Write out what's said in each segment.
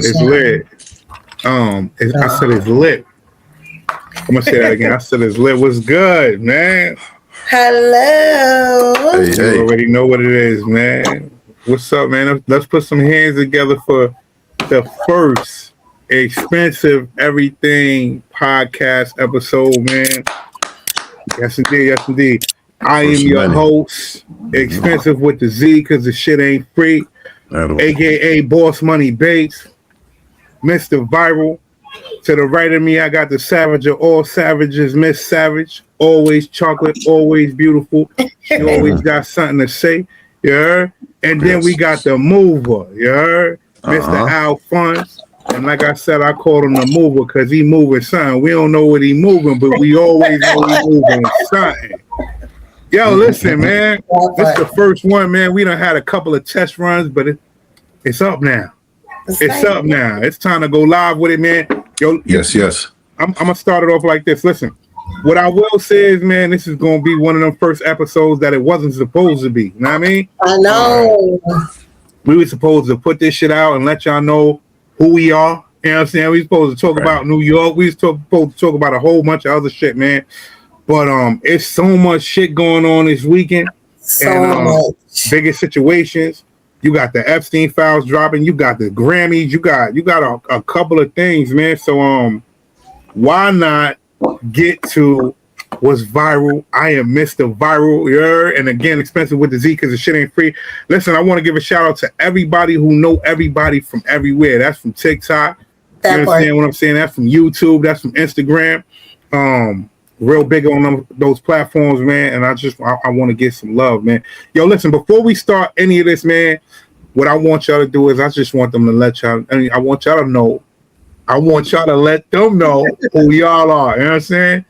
it's lit. I said it's lit. I'm gonna say that again. I said it's lit. What's good, man? Hello. You already know what it is, man. What's up, man? Let's put some hands together for the first Expensive Everything podcast episode, man. Yes, indeed. Yes, indeed. I am your host, Expensive with the Z, because the shit ain't free. AKA Boss Money Bates, Mr. Viral. To the right of me, I got the Savage of all savages, Miss Savage. Always chocolate, always beautiful. She always got something to say. You heard? And then we got the mover. You heard? Mr. Alphonse. And like I said, I called him the mover because he moving something. We don't know what he moving, but we always know he moving something. Yo, listen, man. This is the first one, man. We done had a couple of test runs, but it's up now. It's up now. It's time to go live with it, man. Yo, yes. I'm gonna start it off like this. Listen, what I will say is, man, this is gonna be one of them first episodes that it wasn't supposed to be. You know what I mean? I know. We were supposed to put this shit out and let y'all know who we are. You know what I'm saying? We supposed to talk about New York. We supposed to talk about a whole bunch of other shit, man. But it's so much shit going on this weekend. Much. Biggest situations. You got the Epstein files dropping. You got the Grammys. You got a couple of things, man. So why not get to what's viral? I am Mr. Viral. Yeah, and again, Expensive with the Z because the shit ain't free. Listen, I want to give a shout out to everybody who know everybody from everywhere. That's from TikTok. You understand what I'm saying? That's from YouTube. That's from Instagram. Real big on those platforms, man. And I want to get some love, man. Yo, listen, before we start any of this, man, what I want y'all to do is I just want them to let y'all, I want y'all to know. I want y'all to let them know who y'all are. You know what I'm saying?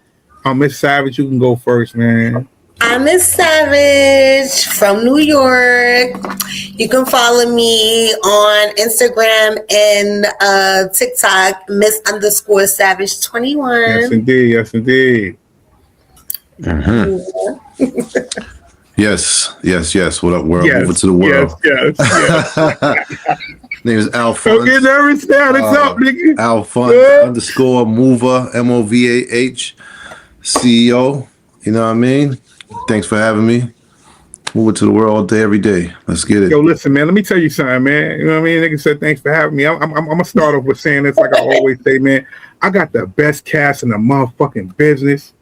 Miss Savage, you can go first, man. I'm Miss Savage from New York. You can follow me on Instagram and TikTok, Miss_Savage21. Yes, indeed. Yes, indeed. Yes. What up, world? Moving to the world. Yes. Name is Alphonse. Don't get nervous now. It's up, nigga. Alphonse _ Mover, MOVAH, CEO. You know what I mean? Thanks for having me. Moving to the world all day, every day. Let's get it. Yo, listen, man. Let me tell you something, man. You know what I mean? Nigga said thanks for having me. I'm gonna start off with saying this, like I always say, man. I got the best cast in the motherfucking business.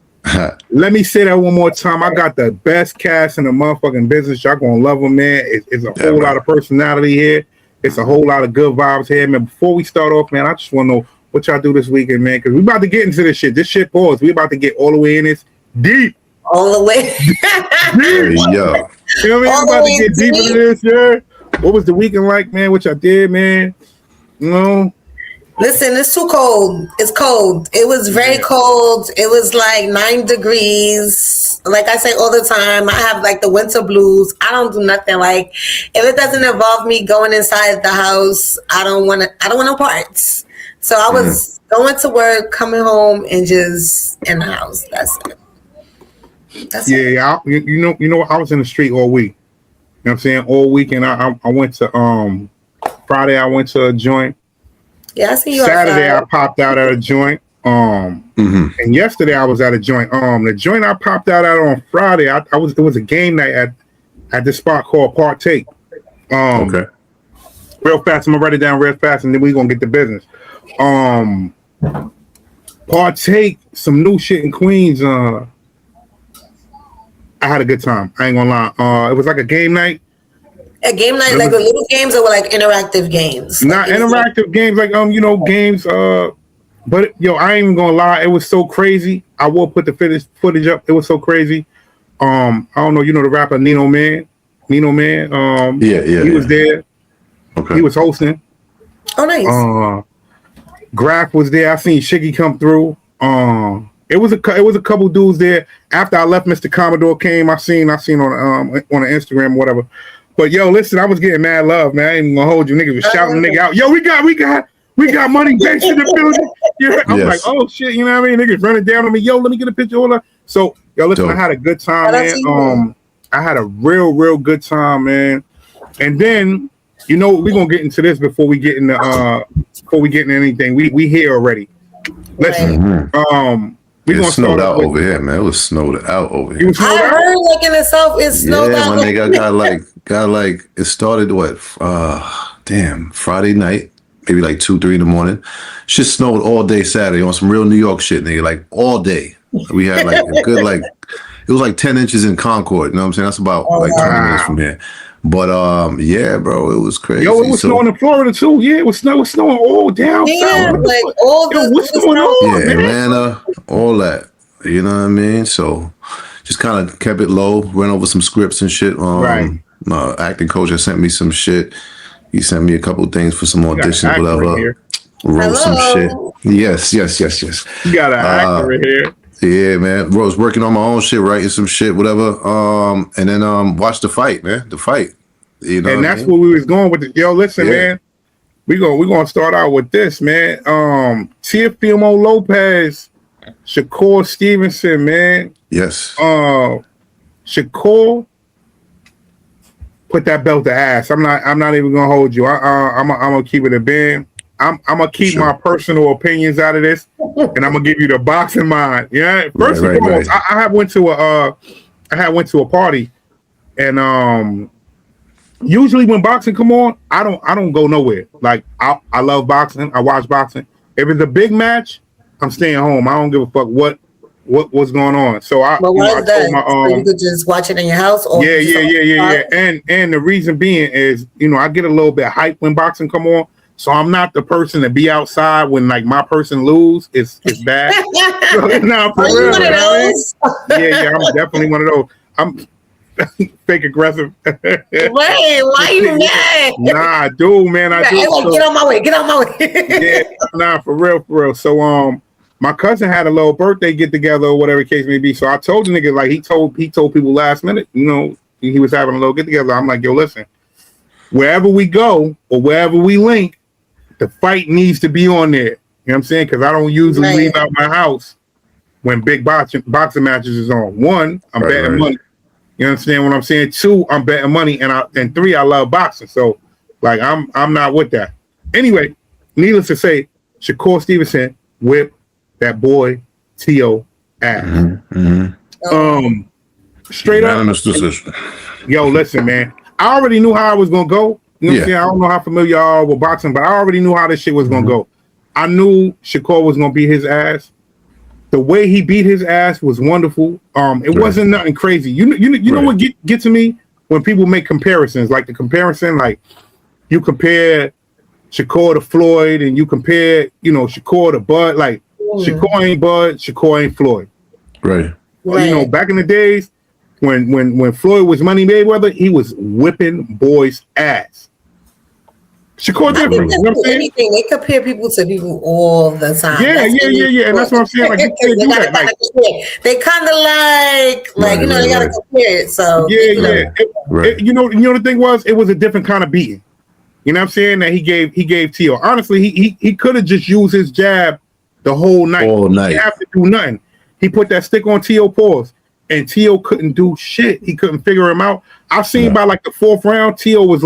Let me say that one more time. I got the best cast in the motherfucking business. Y'all gonna love them, man. It's a whole lot of personality here. It's a whole lot of good vibes here, man. Before we start off, man, I just want to know what y'all do this weekend, man, because we about to get into this shit. This shit paused. We about to get all the way in this deep. All the way. Deep. Yo. You know what I mean? We about to get deep into this, yeah. What was the weekend like, man? What y'all did, man? You know? Listen, it's too cold. It's cold. It was very cold. It was like 9 degrees. Like I say all the time, I have like the winter blues. I don't do nothing. Like if it doesn't involve me going inside the house, I don't want no parts. So I was going to work, coming home, and just in the house. That's it. You know, I was in the street all week. You know what I'm saying? All weekend. I went to Friday. I went to a joint. Yeah, I see you. Saturday I popped out at a joint. And yesterday I was at a joint. The joint I popped out at on Friday, it was a game night at this spot called Partake. Okay. Real fast, I'm gonna write it down real fast, and then we're gonna get to business. Partake, some new shit in Queens. I had a good time. I ain't gonna lie. It was like a game night. A game night, like the little games, or like interactive games? Not like interactive games, like games. But yo, I ain't even gonna lie, it was so crazy. I will put the footage up. It was so crazy. I don't know, you know the rapper Nino Man. He was there. Okay. He was hosting. Oh, nice. Graph was there. I seen Shiggy come through. It was a couple dudes there. After I left, Mr. Commodore came. I seen on the Instagram or whatever. But yo, listen, I was getting mad love, man. I ain't even gonna hold you. Niggas was shouting nigga out. Yo, we got money based in the building. Yeah, I'm like, oh shit, you know what I mean? Niggas running down on me. Yo, let me get a picture. Hold on. So, yo, listen, I had a good time, man. I had a real good time, man. And then You know, we're gonna get into this before we get into anything. We here already. Listen, we gonna snowed out over here, man. It was snowed out over here. I heard like in the south it snowed out. Yeah, my nigga got like it started Friday night, maybe like 2-3 in the morning. Shit snowed all day Saturday on some real New York shit, nigga. Like all day. We had like a good it was like 10 inches in Concord. You know what I'm saying? That's about 20 minutes from here. But yeah, bro, it was crazy. Yo, it was snowing in Florida too. Yeah, it was snowing all down south. Yeah, like all what's going on? Yeah, Atlanta, all that. You know what I mean? So just kind of kept it low, went over some scripts and shit. My acting coach has sent me some shit. He sent me a couple things for some auditions, whatever. Wrote some shit. Yes. You got an actor in here. Yeah, man. Bro, I was working on my own shit, writing some shit, whatever. And then watch the fight, man. The fight. You know, and that's where we was going with it. Yo, listen, man. We're gonna start out with this, man. Teofimo Lopez, Shakur Stevenson, man. Yes. Shakur put that belt to ass. I'm not even gonna hold you. I'm gonna keep it a band. I'm gonna keep my personal opinions out of this, and I'm gonna give you the boxing mind. Yeah. First and foremost, I had went to a party, and usually when boxing come on, I don't go nowhere. Like I love boxing. I watch boxing. If it's a big match, I'm staying home. I don't give a fuck what's going on. So I told my so you could just watch it in your house. Or yeah. And the reason being is, I get a little bit hyped when boxing come on. So I'm not the person to be outside when like my person lose. It's bad. No, for real. One of those? Yeah, I'm definitely one of those. I'm fake aggressive. Wait, why you mad? Nah, dude, man, I do. Hey, get on my way. Yeah, nah, for real. So my cousin had a little birthday get together or whatever the case may be. So I told the nigga, like he told people last minute, he was having a little get together. I'm like, yo, listen, wherever we go or wherever we link, the fight needs to be on there. You know what I'm saying? Because I don't usually leave out my house when big boxing matches is on. One, I'm betting money. You understand what I'm saying? Two, I'm betting money, and three, I love boxing. So, like, I'm not with that. Anyway, needless to say, Shakur Stevenson whipped that boy Teo ass. Straight up. Yo, listen, man. I already knew how I was gonna go. You know what I'm saying? I don't know how familiar y'all are with boxing, but I already knew how this shit was gonna go. I knew Shakur was gonna beat his ass. The way he beat his ass was wonderful. It wasn't nothing crazy. You know what get to me when people make comparisons, like the comparison, like you compare Shakur to Floyd, and you compare, Shakur to Bud. Like Shakur ain't Bud, Shakur ain't Floyd. Right. Back in the days when Floyd was Money Mayweather, he was whipping boys' ass. Shakur different. You know what I'm saying? Anything. They compare people to people all the time. Yeah. And that's what I'm saying. Like, you can't do that. Like, they kind of they gotta compare it. So yeah. The thing was, it was a different kind of beating. You know what I'm saying? That he gave Teo. Honestly, he could have just used his jab the whole night. He didn't have to do nothing. He put that stick on Teo paws, and Teo couldn't do shit. He couldn't figure him out. I've seen by like the fourth round, Teo was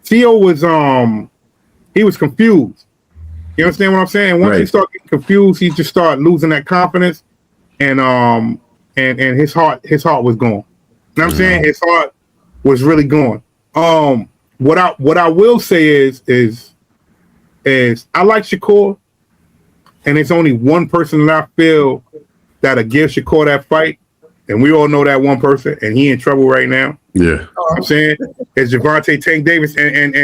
he was confused. You understand what I'm saying? Once he started getting confused, he just started losing that confidence, and his heart was gone. You know what I'm saying? His heart was really gone. What I will say is I like Shakur, and it's only one person that I feel that'll give Shakur that fight, and we all know that one person, and he in trouble right now. Yeah, you know what I'm saying it's Gervonta Tank Davis, and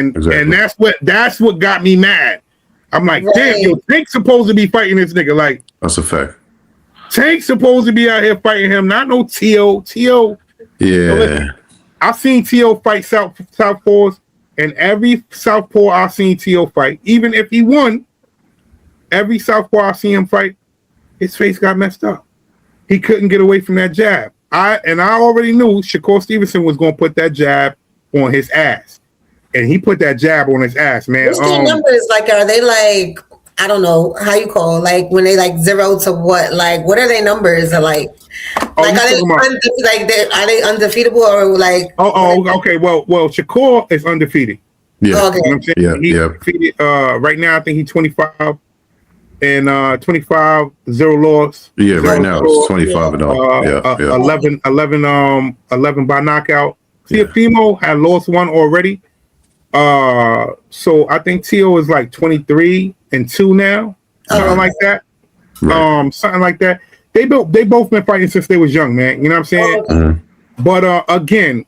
that's what got me mad. I'm like, damn, yo, Tank's supposed to be fighting this nigga. Like, that's a fact. Tank's supposed to be out here fighting him, not no Teo. Yeah, I've seen Teo fight Southpaws, and every Southpaw I've seen Teo fight, even if he won, every Southpaw I see him fight, his face got messed up. He couldn't get away from that jab. I already knew Shakur Stevenson was going to put that jab on his ass, and he put that jab on his ass, man. What's their numbers? Like, are they like, I don't know how you call, like when they like 0 to what? Like, what are their numbers? Are like are they undefeatable or like? Okay. Well, Shakur is undefeated. Yeah. Okay. You know what I'm saying? Yeah. Defeated, right now, I think he's 25 and 25, 0 loss. Yeah, 0 right now draw, it's 25 and 0. Yeah. 11 by knockout. Yeah. Teofimo had lost one already. So I think Teo is like 23 and 2 now. Something like that. Right. Something like that. They both been fighting since they was young, man. You know what I'm saying? Mm-hmm. But again,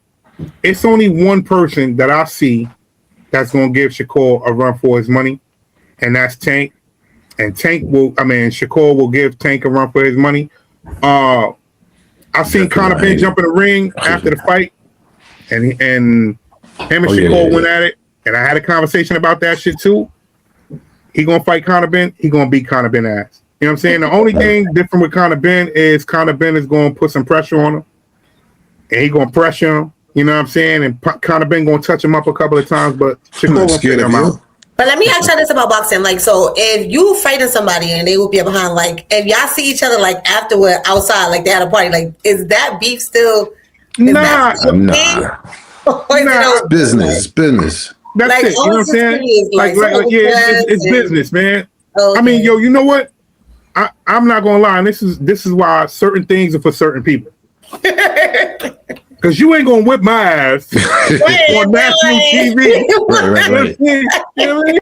it's only one person that I see that's gonna give Shakur a run for his money, and that's Tank. And Shakur will give Tank a run for his money. I've seen Conor Ben jump in the ring after the fight, and him and Shakur went at it, and I had a conversation about that shit too. He gonna fight Conor Ben. He gonna beat Conor Ben ass. You know what I'm saying? The only thing different with Conor Ben is gonna put some pressure on him, and he gonna pressure him. You know what I'm saying? And Conor Ben gonna touch him up a couple of times, but Shakur gonna figure him out. But let me ask you this about boxing. Like, so if you fighting somebody and they whoop you behind, like, if y'all see each other, like, afterward, outside, like, they had a party, like, is that beef still? Nah. Business. That's like, it. You know what I'm saying? It's business, man. Okay. I mean, yo, you know what? I'm not gonna lie. And this is why certain things are for certain people. Because you ain't gonna whip my ass on national TV. Right. You know what I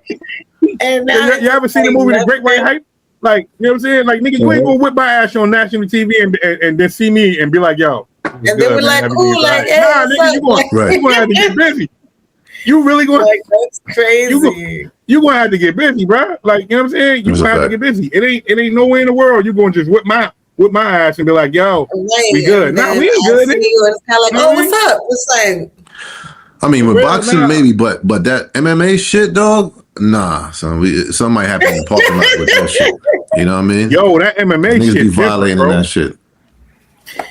mean? And you ever seen the movie The Great White Hype? Like, you know what I'm saying? Like, nigga, you ain't gonna whip my ass on national TV and then see me and be like, yo. And then we're like, cool, like, hey, nah, nigga, you gonna have to get busy. You really gonna? Like, that's crazy. You gonna have to get busy, bro. Like, you know what I'm saying? You gonna have to get busy. It ain't no way in the world you gonna just whip my ass and be like, yo, we good. Nah, we ain't good. It's kind of like, oh, what's up? It's like, I mean, with boxing, maybe, but that MMA shit, dog, nah. So something might happen in the parking lot with that shit. You know what I mean? Yo, that MMA niggas shit be violating bro. that shit.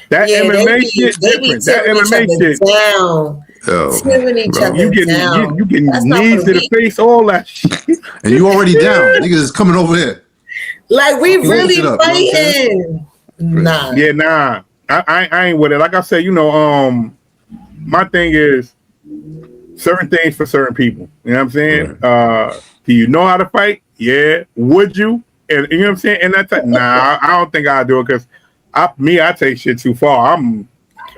That MMA shit different. That MMA shit down. Tearing each other you getting knees to the face, all that shit. And you already down. Niggas is coming over here. Like, we really fighting. Nah. Yeah, nah. I ain't with it. Like I said, you know, my thing is certain things for certain people. You know what I'm saying? Right. Do you know how to fight? Yeah. Would you? And you know what I'm saying? And that's like, nah, I don't think I'll do it because I take shit too far. This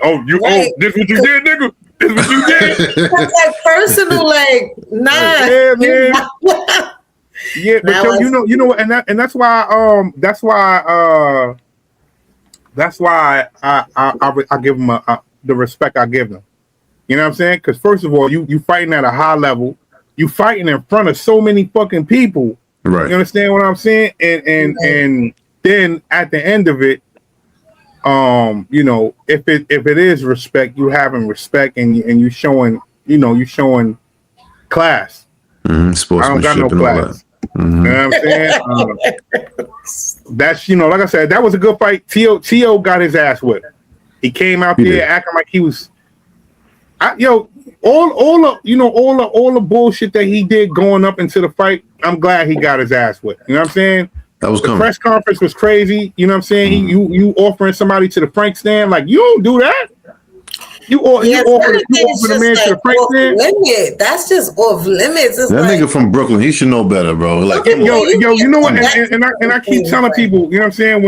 what you did, nigga. This what you did. That's like personal, like, nah. Yeah, man. Yeah, but yo, you know, and that's why I give them the respect I give them. You know what I'm saying? Because first of all, you fighting at a high level, you fighting in front of so many fucking people. Right. You understand what I'm saying? And then at the end of it, you know, if it is respect, you having respect and you showing class. Mm-hmm. I don't got no class. Mm-hmm. You know what I'm saying? That's, you know, like I said, that was a good fight. Teo got his ass whipped. He came out there acting like he was. All the bullshit that he did going up into the fight. I'm glad he got his ass whipped. You know what I'm saying? That was the press conference was crazy. You know what I'm saying? You offering somebody to the Frank stand, like, you don't do that. You offer the man to the Frank stand. Limit. That's just off limits. It's that nigga from Brooklyn, he should know better, bro. Like, yo, you know what? And I keep telling people, you know what I'm saying?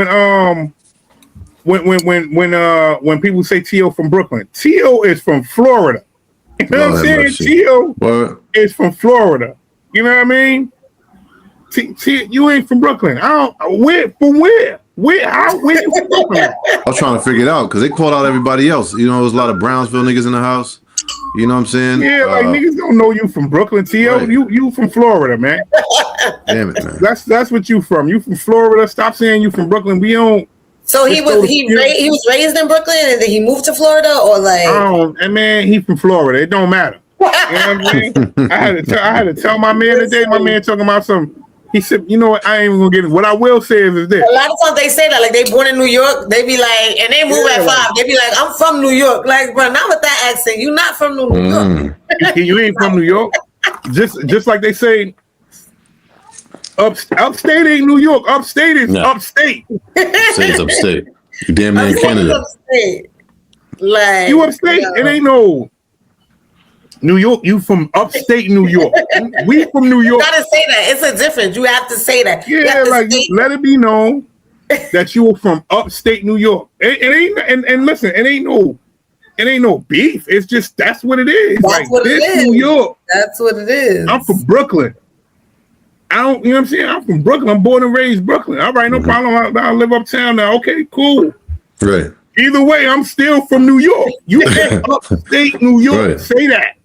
When people say Teo from Brooklyn, Teo is from Florida. You know what I'm saying? Teo is from Florida. You know what I mean? You ain't from Brooklyn. Where you from Brooklyn? I was trying to figure it out because they called out everybody else. You know, there's a lot of Brownsville niggas in the house. You know what I'm saying? Yeah, like niggas don't know you from Brooklyn, Teo. Right. You from Florida, man. Damn it, man. That's what you from. You from Florida. Stop saying you from Brooklyn. We don't. So he was raised in Brooklyn and then he moved to Florida, or like? And man, he from Florida. It don't matter. You know what I'm saying? I had to tell my man today. My man talking about some. He said, you know what? I ain't even gonna get it. What I will say is this. A lot of times they say that, like, they born in New York. They be like, and they move at 5. They be like, I'm from New York. Like, bro, not with that accent. You not from New York. You ain't from New York. Just like they say, upstate ain't New York. Upstate is upstate. Upstate is upstate. You damn near Canada. Upstate. Like, you upstate. It ain't no. New York, you from upstate New York. We from New York. You gotta say that. It's a difference. You have to say that. Yeah, like let it be known that you were from upstate New York. It ain't and listen, it ain't no beef. It's just that's what it is. That's like what it is. New York. That's what it is. I'm from Brooklyn. I don't, you know what I'm saying? I'm from Brooklyn. I'm born and raised Brooklyn. All right, no problem. I live uptown now. Okay, cool. Right. Either way, I'm still from New York. You from upstate New York. Right. Say that.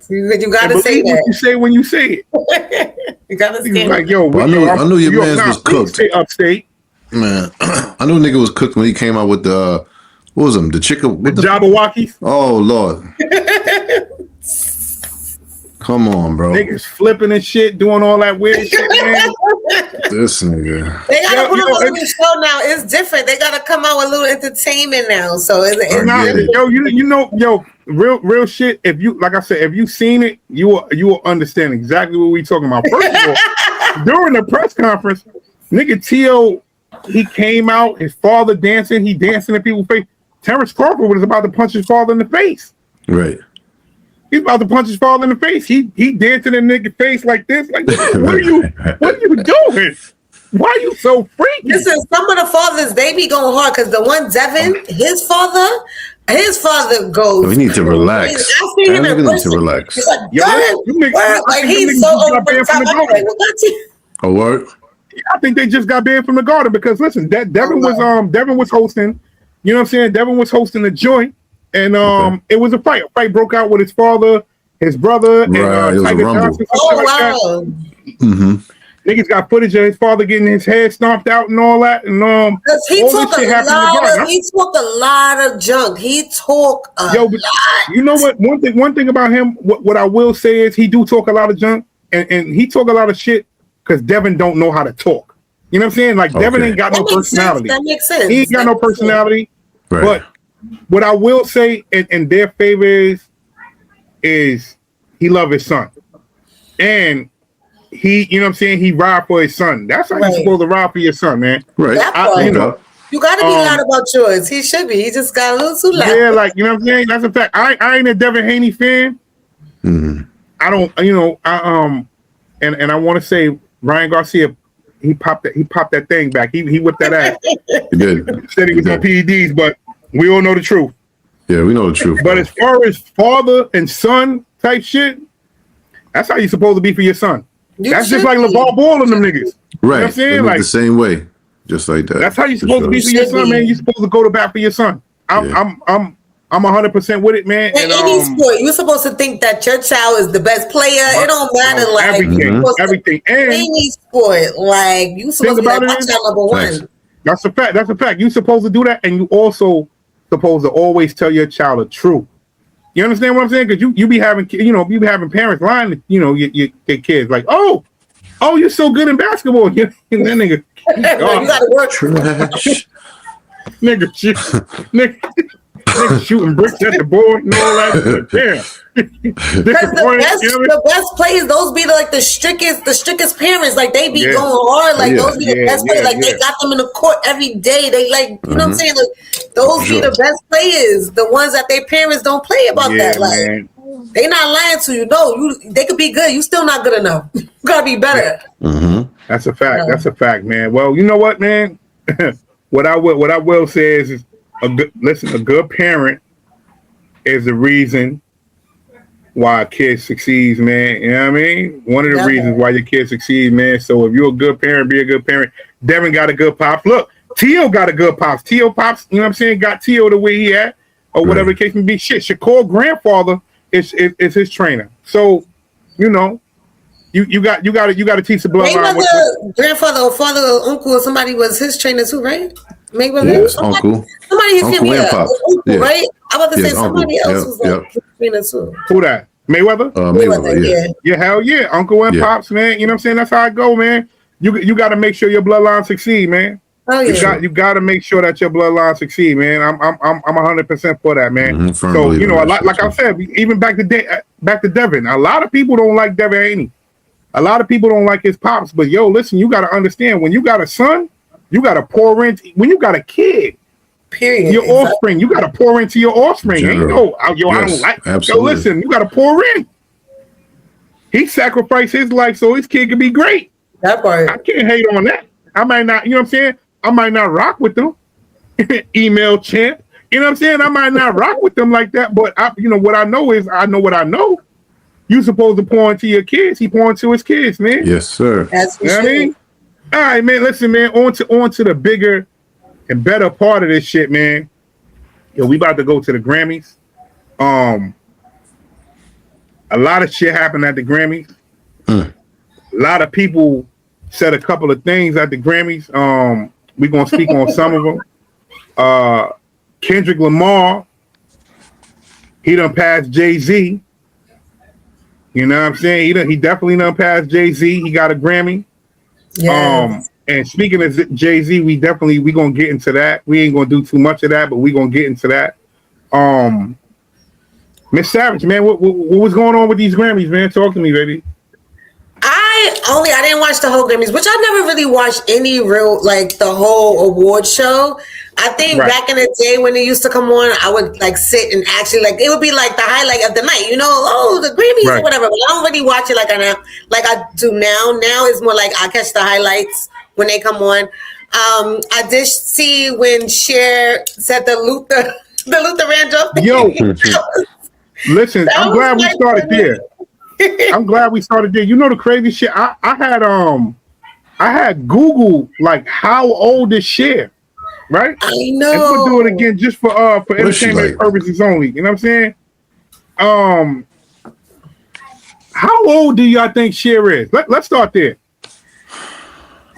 You gotta say that. What you say when you say it. You gotta say it. Like, yo, I knew your man was cooked. Say upstate. Man, I knew nigga was cooked when he came out with the what was them? The chicken with the Jabberwockies? Oh Lord. Come on, bro. Niggas flipping and shit, doing all that weird shit, man. This nigga. They gotta put on a little show now. It's different. They gotta come out with a little entertainment now. So it's not, yo, real shit. If you, like I said, if you seen it, you will understand exactly what we talking about. First of all, during the press conference, nigga Tio, he came out, his father dancing, he dancing in people's face. Terrence Crawford was about to punch his father in the face. Right. He's about to punch his father in the face. He dancing in nigga's face like this. Like, what are you doing? Why are you so freaky? Listen, some of the fathers, they be going hard because the one Devin, his father goes. We need to relax. I see him in need to relax. He's like, he's so over the top. Like, what got you? A word? I think they just got banned from the Garden because listen, Devin was hosting. You know what I'm saying? Devin was hosting the joint. And it was a fight. A fight broke out with his father, his brother, and Tiger Johnson. Oh, wow. Mm-hmm. Niggas got footage of his father getting his head stomped out and all that. And he talked a lot of junk. He talk a lot. You know what? One thing about him, what I will say is he do talk a lot of junk, and he talk a lot of shit because Devin don't know how to talk. You know what I'm saying? Like Devin ain't got no personality. That makes sense. He ain't got no personality. Right. But what I will say in their favor is he love his son. And he, you know what I'm saying, he ride for his son. That's how you're supposed to ride for your son, man. Right. You gotta be loud about yours. He should be. He just got a little too loud. Yeah, like, you know what I'm saying? That's a fact. I ain't a Devin Haney fan. Mm-hmm. I don't, and I want to say Ryan Garcia, he popped that thing back. He whipped that ass. He did. Said he was on PEDs, but we all know the truth. Yeah, we know the truth. But as far as father and son type shit, that's how you're supposed to be for your son. That's just like LeVar Ball and them niggas. Right. You know what I'm saying? Like the same way. Just like that. That's how you're supposed to be for your son, man. You're supposed to go to bat for your son. I'm 100% with it, man. In any sport, you're supposed to think that your child is the best player. It don't matter, like everything. And any sport, like you supposed to be like my child number one. That's a fact. That's a fact. You're supposed to do that, and you also supposed to always tell your child the truth. You understand what I'm saying? Because you be having parents lying to your kids like, oh, you're so good in basketball. And that nigga, you gotta work. Trash. nigga shooting bricks at the board and all that. Yeah. the best players, those be the strictest parents. Like they be going hard. Like those be the best players. Like they got them in the court every day. They you know what I'm saying? Like those be the best players. The ones that their parents don't play about that. Like they not lying to you. No, they could be good. You still not good enough. You gotta be better. Mm-hmm. That's a fact. That's a fact, man. Well, you know what, man? What I will say is a good parent is the reason why a kid succeeds, man. You know what I mean? One of the reasons why your kid succeeds, man. So if you're a good parent, be a good parent. Devin got a good pops. Look, Tio got a good pops. Tio pops, you know what I'm saying, got Tio the way he at, or whatever the case may be. Shit, Shakur grandfather is his trainer. So, you know, you got to teach the bloodline. Grandfather or father or uncle or somebody was his trainer too, right? Mayweather, uncle. Somebody used to be uncle, right? I'm about to say somebody uncle. else was like trainer too. Who that? Mayweather? Mayweather, yeah. Hell yeah. Uncle and pops, man. You know what I'm saying? That's how I go, man. You got to make sure your bloodline succeed, man. Oh, yeah. You got to make sure that your bloodline succeed, man. I'm 100% for that, man. Mm-hmm, so you know, like I said, even back to Devin. A lot of people don't like Devin Haney. A lot of people don't like his pops, but yo, listen, you got to understand when you got a son, you got to pour in. When you got a kid, Period. Your offspring. You got to pour into your offspring. Ain't no, I don't like. Absolutely. Yo, listen, you got to pour in. He sacrificed his life so his kid could be great. That part. I can't hate on that. I might not, you know what I'm saying? I might not rock with them. Email champ. You know what I'm saying? I might not rock with them like that, but what I know is I know what I know. You supposed to pour into your kids. He pouring into his kids, man. Yes, sir. That's You know what I mean? All right, man. Listen, man. On to the bigger and better part of this shit, man. Yo, we about to go to the Grammys. A lot of shit happened at the Grammys. A lot of people said a couple of things at the Grammys. We're gonna speak on some of them. Kendrick Lamar, he done passed Jay-Z. You know what I'm saying? He definitely done passed Jay-Z. He got a Grammy. Yes. And speaking of Jay-Z, we gonna get into that. We ain't gonna do too much of that, but we gonna get into that. Miss Savage, man, what was going on with these Grammys, man? Talk to me, baby. I didn't watch the whole Grammys, which I never really watched any real, like, the whole award show. I think back in the day when it used to come on, I would like sit and actually like it would be like the highlight of the night, the Grammys or whatever. But I don't really watch it like I do now. Now it's more like I catch the highlights when they come on. I did see when Cher said the Luther Vandross thing. Yo, listen, I'm glad we started there. I'm glad we started there. You know the crazy shit. I had Google like how old is Cher, right? I know. And we'll do it again just for entertainment purposes only. You know what I'm saying? How old do y'all think Cher is? Let's start there.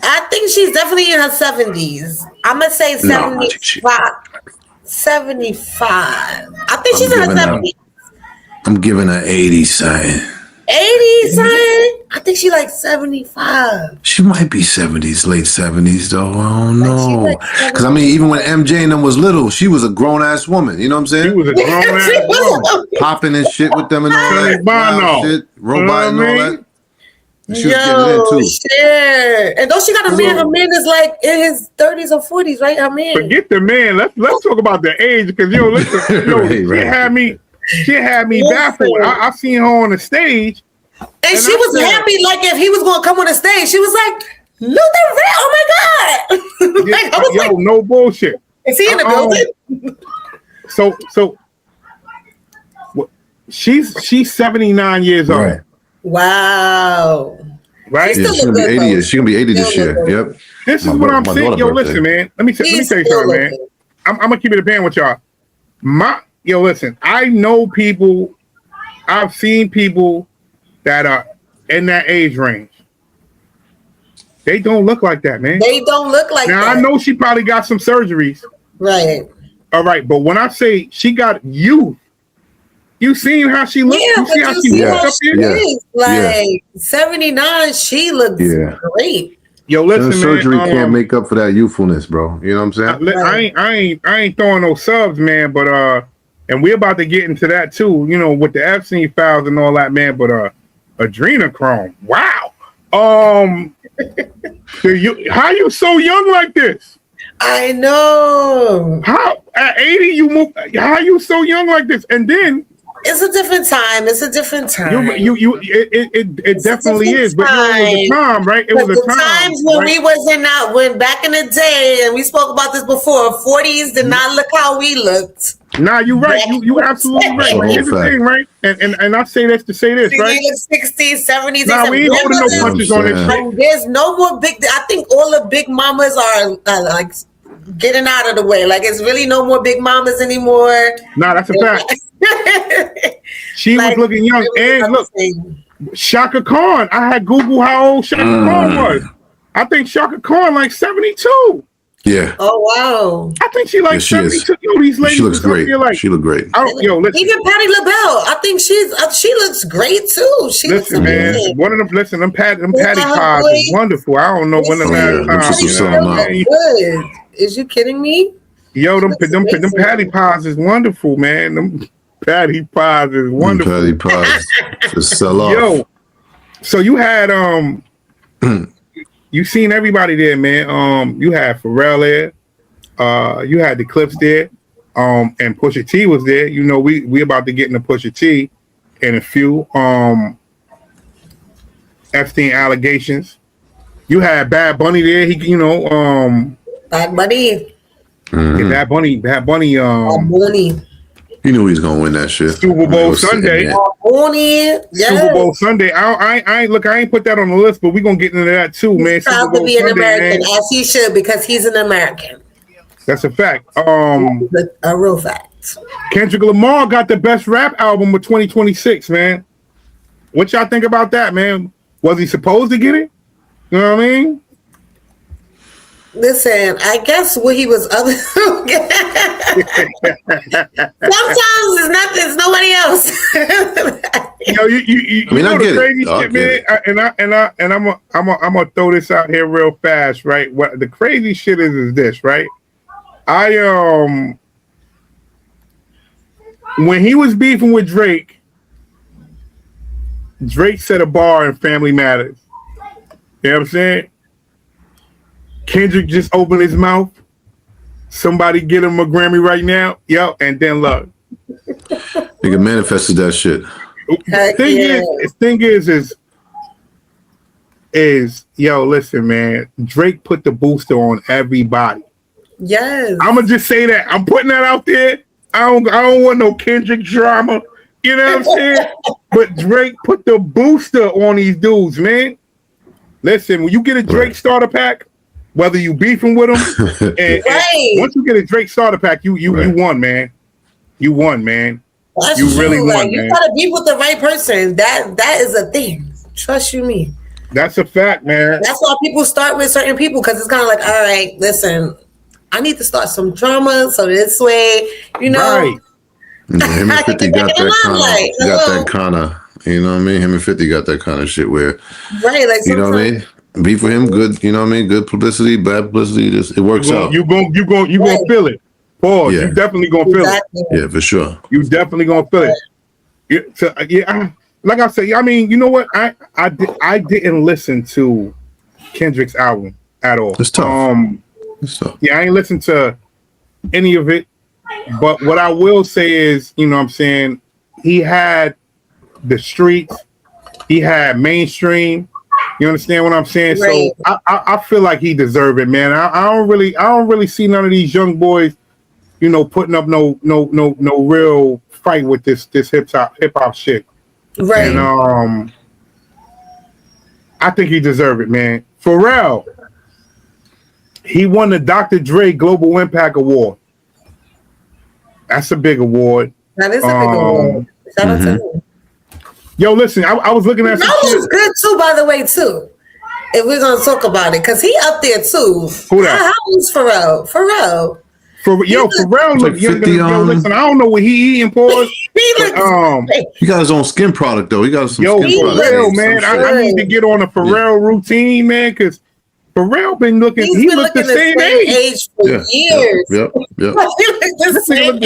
I think she's definitely in her 70s. I'm gonna say 75. 75. I think she's in her 70s. I'm giving her 80, son. 80, son? I think she like 75. She might be 70s, late 70s, though. I don't know. Because, I mean, even when MJ and them was little, she was a grown-ass woman. You know what I'm saying? She was a grown-ass woman. Popping and shit with them and all that. Shit, robot and all that. And she was getting in, too. Shit. And don't she got a man? Her man is like in his 30s or 40s, right? Her man. Forget the man. Let's talk about the age, because, listen, she had me baffled. I seen her on the stage. And she was happy, like if he was going to come on the stage. She was like, Luther, oh my God. No bullshit. Is he in the building? So she's 79 years old. Right. Wow. Right? Yeah, she's going to be 80. She's going to be 80 this year. Yep. This is what I'm saying. Yo, listen, man. Let me tell you something, man. I'm going to keep it a band with y'all. Listen, I know people, I've seen people that are in that age range. They don't look like that, man. They don't look like that. Now, I know she probably got some surgeries. Right. All right, but when I say she got youth, you seen how she looks? Yeah, you see how she looks up here? Like 79, she looks great. Yo, listen, man. Surgery can't make up for that youthfulness, bro. You know what I'm saying? I ain't throwing no subs, man, but and we're about to get into that too, with the Epstein files and all that, man. But adrenochrome, wow. How you so young like this? I know. How at 80 you move? How you so young like this? And then it's a different time. It's a different time. It definitely is. But it was a time, right? It was a time. Times when we wasn't out, when back in the day, and we spoke about this before, 40s did not look how we looked. Nah, you're right. You absolutely right. But here's the thing, right? And I say this to say this, right? 60s, 70s. Nah, we ain't holding no punches on this shit. There's no more big. I think all the big mamas are like getting out of the way. Like it's really no more big mamas anymore. Nah, that's a fact. She was looking young. And look, Shaka Khan. I had Google how old Shaka Khan was. I think Shaka Khan like 72. Yeah. Oh wow. I think she like 72. Yo, these ladies. She looks great. She look great. Listen. Even Patti LaBelle. I think she looks great too. She listen, man. One of them. Listen, them Patty pies is wonderful. I don't know when the last time. Good. Is you kidding me? Yo, them Patty pies is wonderful, man. Them Patty pies is wonderful. Patty pies just sell off. Yo, so you had you seen everybody there, man. You had Pharrell there. You had the Clips there, and Pusha T was there. You know, we about to get into Pusha T and a few Epstein allegations. You had Bad Bunny there. He, Bad Bunny. Yeah, Bad Bunny. Bad Bunny. He knew he was gonna win that shit. Super Bowl Sunday. Super Bowl Sunday. I ain't put that on the list, but we're gonna get into that too, man. He's proud to be an American, as he should, because he's an American. That's a fact. A real fact. Kendrick Lamar got the best rap album of 2026, man. What y'all think about that, man? Was he supposed to get it? You know what I mean? Listen, I guess what he was other. Sometimes it's nothing. It's nobody else. I mean, I get it. And I'm gonna throw this out here real fast, right? What the crazy shit is this, right? When he was beefing with Drake set a bar in Family Matters. You know what I'm saying? Kendrick just opened his mouth. Somebody get him a Grammy right now. Yo, and then look. Nigga manifested that shit. Thing is, yo, listen, man. Drake put the booster on everybody. Yes. I'm gonna just say that. I'm putting that out there. I don't want no Kendrick drama. You know what I'm saying? But Drake put the booster on these dudes, man. Listen, when you get a Drake starter pack, whether you beefing with him, and once you get a Drake starter pack, you won, man. You won, man. That's you true. really won, man. You gotta be with the right person. That is a thing. Trust you me. That's a fact, man. That's why people start with certain people, because it's kind of like, all right, listen, I need to start some drama, so this way, you know. Right. Yeah, him and 50 got that kind of, you know what I mean? Him and 50 got that kind of shit where, like, you know what I mean? Be for him, good, you know what I mean? Good publicity, bad publicity, it works out. You gonna feel it. Pause. Yeah. You definitely gonna feel it. Yeah, for sure. You definitely gonna feel it. Like I said, I mean, you know what? I didn't listen to Kendrick's album at all. It's tough. Yeah, I ain't listened to any of it. But what I will say is, you know what I'm saying, he had the streets, he had mainstream. You understand what I'm saying? Right. So I feel like he deserved it, man. I don't really see none of these young boys, you know, putting up no real fight with this hip hop shit. Right. And I think he deserved it, man. Pharrell, he won the Dr. Dre Global Impact Award. That's a big award. That is a big award. Shout out to him. Yo, listen, I was looking at some shit. That was good too, by the way, too. If we're gonna talk about it, because he up there too. Who that? How old's Pharrell? Pharrell look younger than, yo, listen, I don't know what he eating for. He got his own skin product though. He got some skin product. Pharrell, man. I need to get on a Pharrell routine, man, because Pharrell been looking. He looked the same age for years. Yep. He looked the same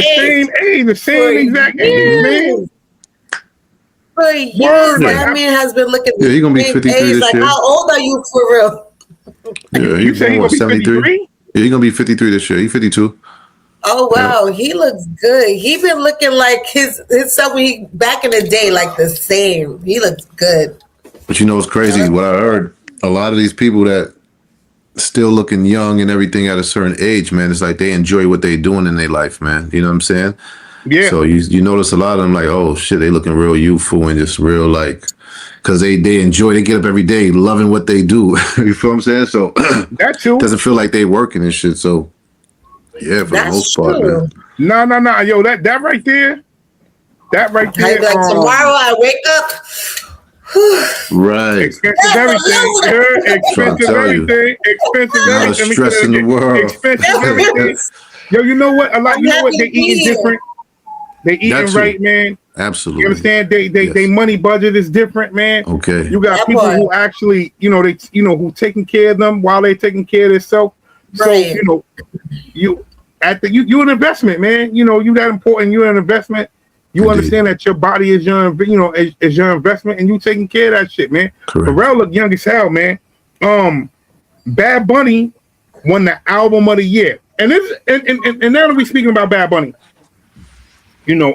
exact age, man. For years, that man has been looking. Yeah, he's gonna be 53 this year. How old are you for real? Yeah, he's born 73. Yeah, he's gonna be 53 this year. He's 52. Oh wow, he looks good. He been looking like his stuff when he back in the day, like the same. He looks good. But you know what's crazy? What I heard, a lot of these people that still looking young and everything at a certain age, man, it's like they enjoy what they doing in their life, man. You know what I'm saying? Yeah. So you notice a lot of them like, oh shit, they looking real youthful and just real like, because they enjoy, they get up every day loving what they do. You feel what I'm saying? So that too doesn't feel like they working and shit. So yeah, for the most part, man. No, yo, that right there. Like tomorrow I wake up. Right. Expensive everything. Expensive everything. Not stress in the world. Expensive everything. Yo, you know what? You know what? They eating different. They eating right, man. Absolutely. You understand? They money budget is different, man. Okay. You got people who actually, who taking care of them while they taking care of themselves. Right. So, you an investment, man. You know, you that important. You're an investment. You understand that your body is your, is your investment, and you taking care of that shit, man. Pharrell look young as hell, man. Bad Bunny won the album of the year. and this and now that we're speaking about Bad Bunny, you know,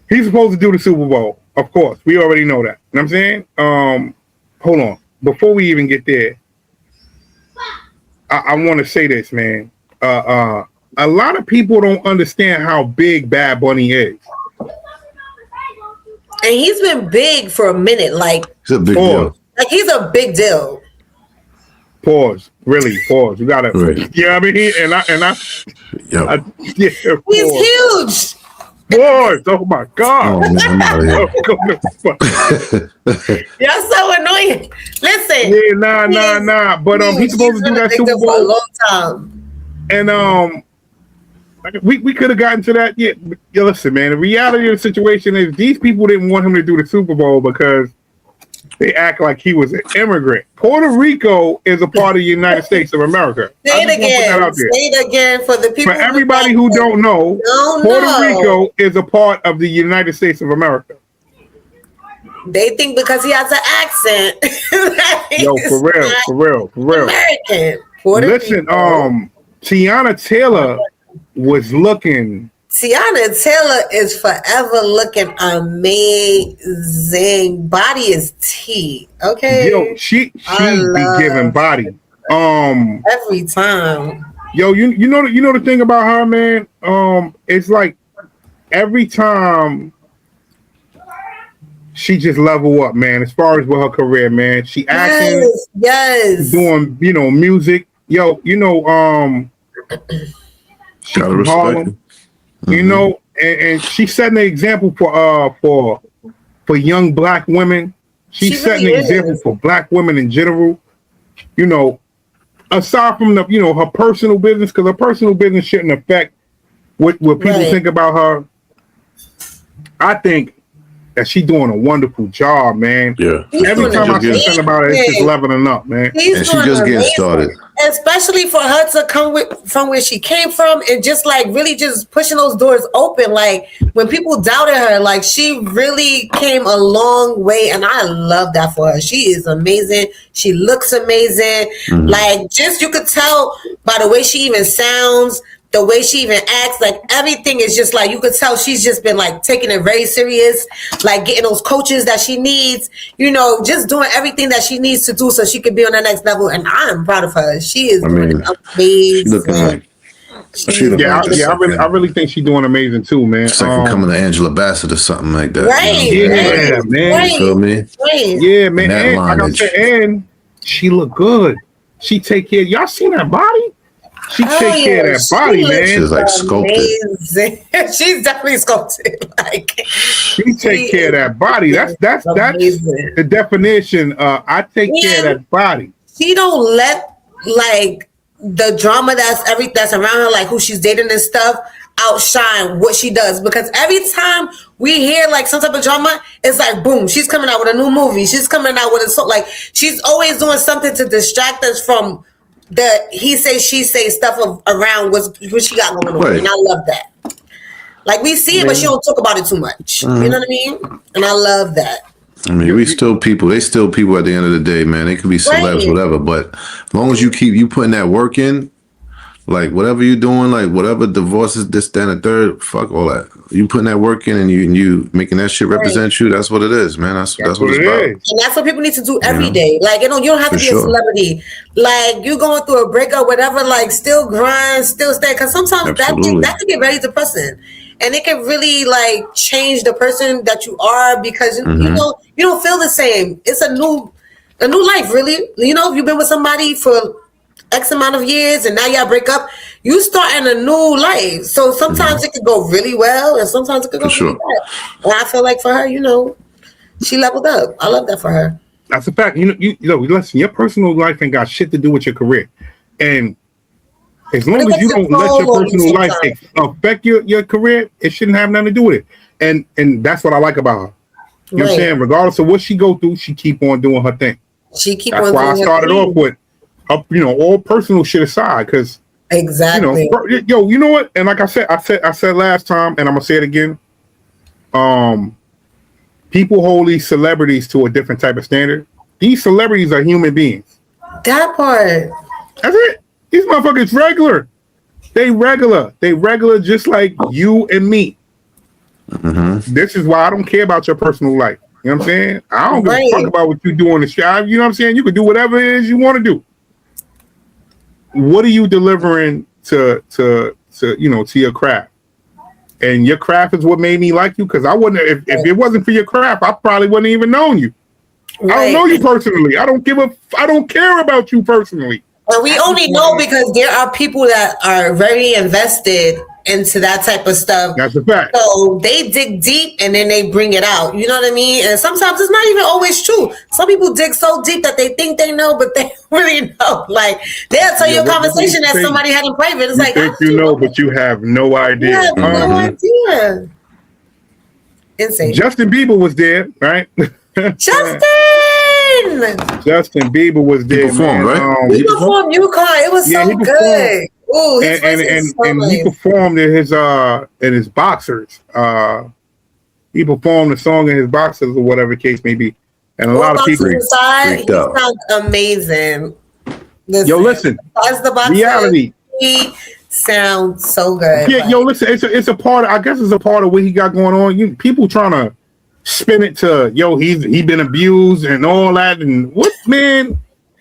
he's supposed to do the Super Bowl. Of course, we already know that. You know what I'm saying? Hold on. Before we even get there, I want to say this, man. A lot of people don't understand how big Bad Bunny is. And he's been big for a minute. Like, He's a big deal. Like, he's a big deal. Pause. Really, pause. You gotta, right. You know what I mean? And I yeah, he's huge. Pause. Oh my God. Oh, man, I'm out of here. You're so annoying. Listen. Yeah, nah. But he's supposed to do that Super Bowl for a long time. And we could have gotten to that. Yeah, listen, man. The reality of the situation is these people didn't want him to do the Super Bowl because they act like he was an immigrant. Puerto Rico is a part of the United States of America. Say it again. Say it again for the people. For everybody who don't know, Puerto Rico is a part of the United States of America. They think because he has an accent. Yo, for real. American. Listen, Tiana Taylor was looking. Tiana Taylor is forever looking amazing. Body is tea. Okay. Yo, she be giving body. Every time. Yo, you know the thing about her, man. It's like every time she just level up, man. As far as with her career, man, she acting, yes, doing music. Yo, she from Harlem, you know, and she's setting an example for young black women. She's setting an example for black women in general. You know, aside from the her personal business, because her personal business shouldn't affect what people think about her. I think that she's doing a wonderful job, man. Yeah. Every time I say something about her, it's just leveling up, man. And she just getting started. Especially for her to come from where she came from and just like really just pushing those doors open. Like when people doubted her, like she really came a long way, and I love that for her. She is amazing. She looks amazing. Mm-hmm. Like just you could tell by the way she even sounds, the way she even acts, like everything is just like, you could tell she's just been like taking it very serious, like getting those coaches that she needs, just doing everything that she needs to do so she could be on the next level. And I'm proud of her. She is doing amazing. I really think she's doing amazing too, man. It's like becoming an Angela Bassett or something like that. Right. Yeah, man. You feel me? Right. Yeah, man. And, like I said, and she look good. She take care. Y'all seen that body? She take care of that body, man. She's like sculpted. She's definitely sculpted. Like she take care of that body. That's the definition. I take care of that body. She don't let like the drama that's around her, like who she's dating and stuff, outshine what she does. Because every time we hear like some type of drama, it's like boom, she's coming out with a new movie. She's coming out with like she's always doing something to distract us from the he say she say stuff around what she got going on, right. And I love that. Like we see it, but she don't talk about it too much. You know what I mean? And I love that. I mean, we still people. They still people at the end of the day, man. They could be celebs, whatever. But as long as you keep putting that work in, like whatever you're doing, like whatever divorces, this, that, and the third, fuck all that. You putting that work in and you making that shit represent you. That's what it is, man. That's what it's about. And that's what people need to do every day. Like you don't have to be a celebrity. Like you going through a breakup, whatever. Like still grind, still stay. Because sometimes that can get very depressing, and it can really like change the person that you are because you don't feel the same. It's a new life, really. If you've been with somebody for X amount of years and now y'all break up, you start in a new life. So sometimes it could go really well and sometimes it could go really bad. And I feel like for her, she leveled up. I love that for her. That's a fact. Listen, your personal life ain't got shit to do with your career. And as long as you don't let your personal life affect your career, it shouldn't have nothing to do with it. And that's what I like about her. You know what I'm saying? Regardless of what she go through, she keep on doing her thing. That's why I started off with all personal shit aside, because exactly. You know what? And like I said last time, and I'm gonna say it again. People hold these celebrities to a different type of standard. These celebrities are human beings. That part. That's it. These motherfuckers regular. They regular just like you and me. Mm-hmm. This is why I don't care about your personal life. You know what I'm saying? I don't give a Right. fuck about what you do on the show. You know what I'm saying? You can do whatever it is you want to do. What are you delivering to your craft? And your craft is what made me like you, because I wouldn't if it wasn't for your craft, I probably wouldn't even known you. I don't know you personally. I don't care about you personally. But we only know because there are people that are very invested into that type of stuff. That's a fact. So they dig deep and then they bring it out. You know what I mean? And sometimes it's not even always true. Some people dig so deep that they think they know, but they really know. Like they'll tell you a conversation that somebody had in private. It's like, think you know, but you have no idea. You have no idea. Insane. Justin Bieber was there, right? Justin Bieber was there. He performed, right? He performed UConn. It was so good. Ooh, and he performed in his boxers. He performed the song in his boxers or whatever the case may be. And a lot of people he sounds amazing. Listen. Reality. He sounds so good. Yeah, listen. It's a part. I guess it's a part of what he got going on. People trying to spin it to he been abused and all that, and what, man,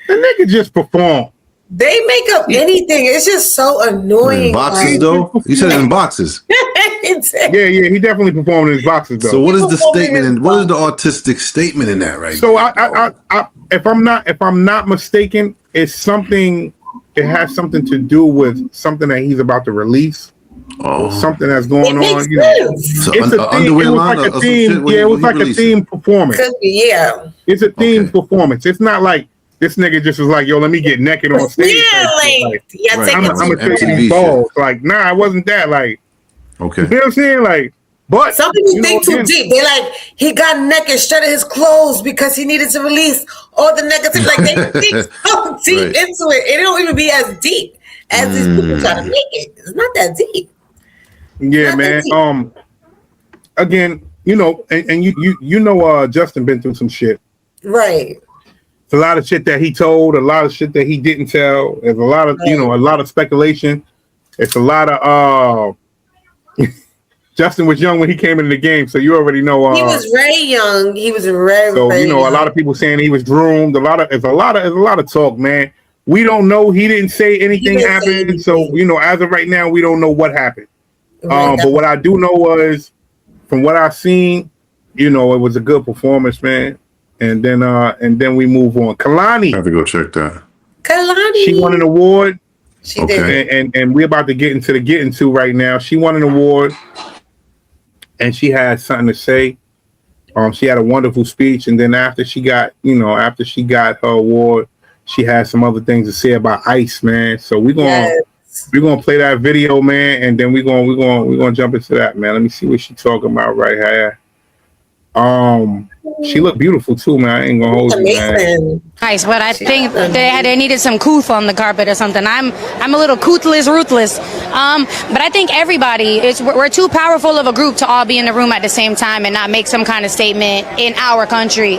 the nigga just performed. They make up anything. It's just so annoying. In boxes though? You said in boxes. Yeah, he definitely performed in his boxes though. So what is the statement and what is the artistic statement in that right so there? I if I'm not mistaken, it's something, it has something to do with something that he's about to release. Or something that's going on, So it's a theme. It was like a theme. Yeah, it was like a theme performance. Yeah, it's a theme performance. It's not like this nigga just was like, "Yo, let me get naked on stage." I'm gonna take these balls. Like, nah, it wasn't that. Like, okay, you know what I'm saying? Like, but some people think too deep. They like he got naked, shredded his clothes because he needed to release all the negative. Like they think so deep into it. It don't even be as deep as these people try to make it. It's not that deep. Yeah, man. Again, and you know, Justin been through some shit. Right. It's a lot of shit that he told, a lot of shit that he didn't tell. There's a lot of, a lot of speculation. It's a lot of Justin was young when he came into the game, so you already know. He was very young. He was very. So very a lot of people saying he was groomed. There's a lot of talk, man. We don't know. He didn't say anything happened. So as of right now, we don't know what happened. But what I do know was, from what I've seen, it was a good performance, man. And then we move on. Kalani, I have to go check that. Kalani, she won an award. She did, and we're about to get into right now. She won an award, and she had something to say. She had a wonderful speech, and then after she got her award, she had some other things to say about ICE, man. So we're gonna play that video, man, and then we're gonna jump into that, man. Let me see what she's talking about right here. She looked beautiful too, man. I ain't gonna hold you, man. Nice, but I think they needed some couth on the carpet or something. I'm a little couthless, ruthless. But I think everybody we're too powerful of a group to all be in the room at the same time and not make some kind of statement in our country.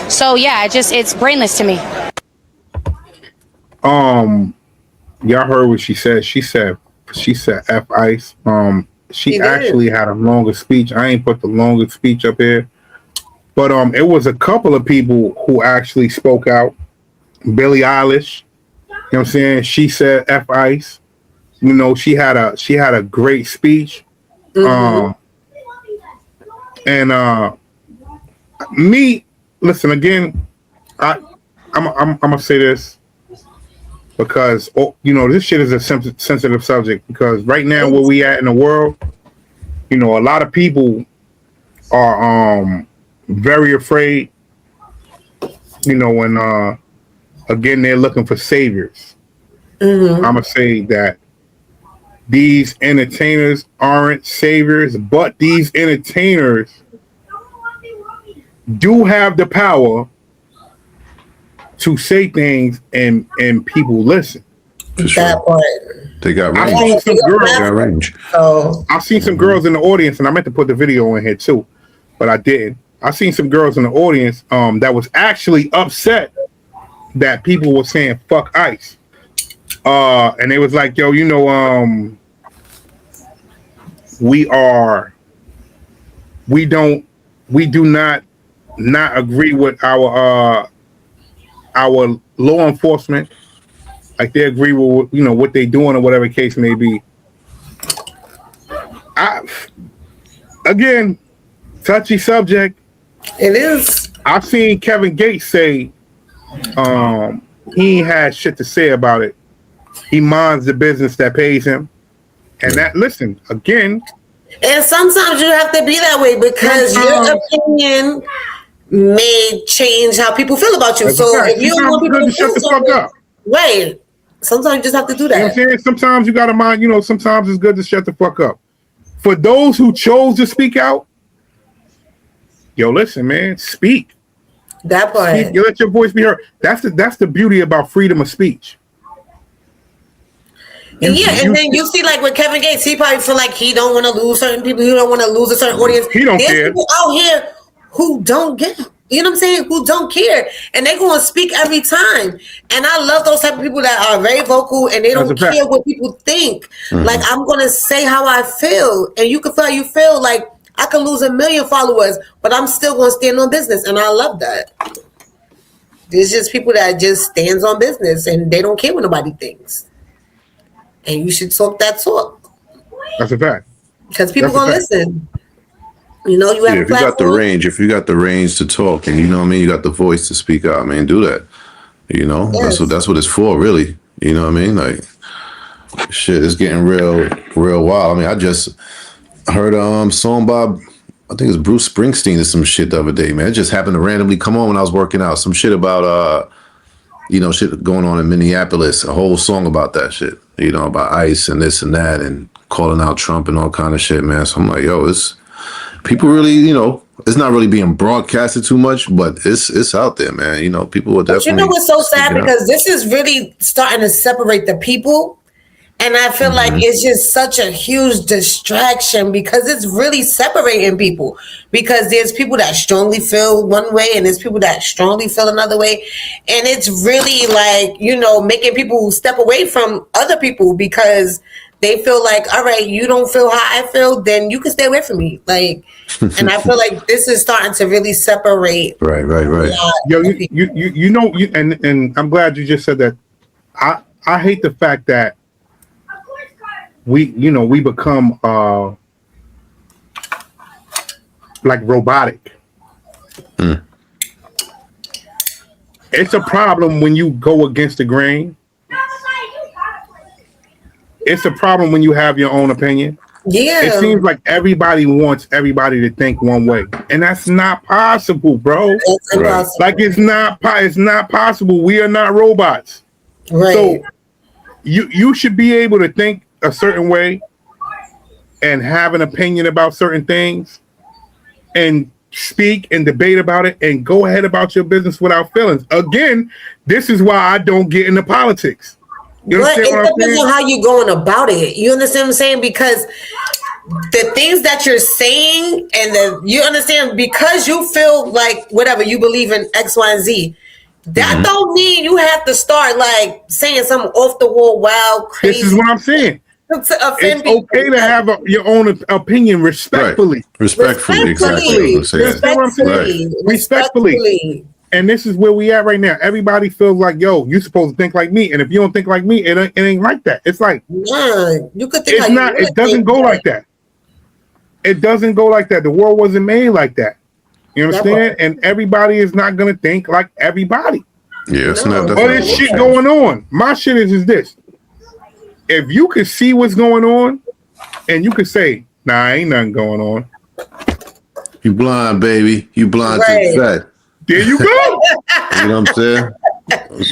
So yeah, it's brainless to me. Y'all heard what she said. She said F ICE. She actually had a longer speech. I ain't put the longest speech up here. But it was a couple of people who actually spoke out. Billie Eilish, you know what I'm saying? She said F ICE. She had a great speech. Me, listen again, I'm gonna say this because this shit is a sensitive subject, because right now where we at in the world, a lot of people are very afraid, when again they're looking for saviors. I'm gonna say that these entertainers aren't saviors, but these entertainers do have the power to say things and people listen. For sure. That part. They got range. I've seen some girls. They got range. I've seen some girls in the audience, and I meant to put the video in here too, but I didn't. I've seen some girls in the audience that was actually upset that people were saying "fuck ICE." And they was like, yo, you know, we do not agree with our law enforcement. Like they agree with, you know, what they doing or whatever the case may be. Again, touchy subject. It is. I've seen Kevin Gates say he ain't had shit to say about it. He minds the business that pays him. And that, listen, again. And sometimes you have to be that way because your opinion may change how people feel about you. So if you don't want people to shut the fuck up. Right. Sometimes you just have to do that. You know what I'm saying? Sometimes you got to mind, you know, sometimes it's good to shut the fuck up. For those who chose to speak out, yo, listen, man, speak. That part. Speak. You let your voice be heard. That's the beauty about freedom of speech. And then you see, like with Kevin Gates, he probably feel like he don't want to lose certain people. He don't want to lose a certain audience. He don't There's care. People out here who don't get, you know what I'm saying? Who don't care, and they're going to speak every time. And I love those type of people that are very vocal and they don't care what people think. Mm-hmm. Like I'm going to say how I feel, and you can feel how you feel. Like I could lose 1 million followers, but I'm still going to stand on business, and I love that. There's just people that just stands on business and they don't care what nobody thinks. And you should talk that talk. That's a fact. Because people gonna listen. You know, you have if you got the range, to talk, and you know what I mean, you got the voice to speak out, man, do that. You know, yes. that's what it's for, really. You know what I mean? Like, shit, it's getting real wild. I mean, I just heard a song by, I think it's Bruce Springsteen or some shit the other day, man. It just happened to randomly come on when I was working out. Some shit about you know, shit going on in Minneapolis, a whole song about that shit, you know, about ICE and this and that and calling out Trump and all kind of shit, man. So I'm like, yo, it's people really, you know, it's not really being broadcasted too much, but it's out there, man. You know, people are definitely. But you know what's so sad? Because this is really starting to separate the people. And I feel like it's just such a huge distraction because it's really separating people. Because there's people that strongly feel one way and there's people that strongly feel another way. And it's really like, you know, making people step away from other people because they feel like, all right, you don't feel how I feel, then you can stay away from me. Like, and I feel like this is starting to really separate. Right. Yo, you know, and I'm glad you just said that. I hate the fact that we become like robotic. It's a problem when you go against the grain. It's a problem when you have your own opinion. Yeah. It seems like everybody wants everybody to think one way, and that's not possible, bro. It's impossible. Like it's not possible. We are not robots. Right. So you should be able to think a certain way and have an opinion about certain things and speak and debate about it and go ahead about your business without feelings. Again, this is why I don't get into politics. You understand what I'm saying? It depends on how you're going about it. You understand what I'm saying? Because the things that you're saying and you understand because you feel like whatever you believe in X, Y, and Z, that don't mean you have to start like saying something off the wall, wild, crazy. This is what I'm saying. It's okay to have your own opinion respectfully. Right. Respectfully. Exactly. Respectfully. And this is where we at right now. Everybody feels like, yo, you're supposed to think like me. And if you don't think like me, it ain't like that. It's like, you could think it doesn't go like that. It doesn't go like that. The world wasn't made like that. You understand? And everybody is not going to think like everybody. Yeah, it's not. But there's shit going on. My shit is this. If you could see what's going on and you could say, nah, ain't nothing going on. You blind, baby. You blind to the fact. There you go. You know what I'm saying?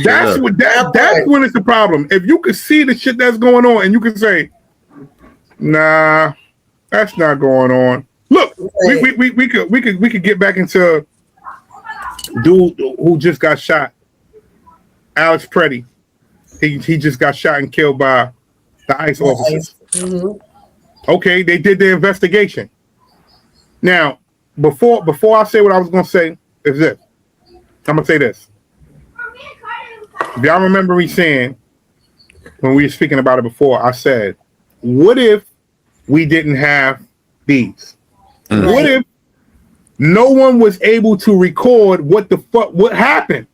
That's when it's a problem. If you could see the shit that's going on and you could say, nah, that's not going on. Look, we could get back into dude who just got shot. Alex Preddy. He just got shot and killed by the ICE officers. Okay, they did the investigation. Now, before I say what I was gonna say, is this. I'm gonna say this. If y'all remember me saying when we were speaking about it before, I said, what if we didn't have these? Right. What if no one was able to record what happened?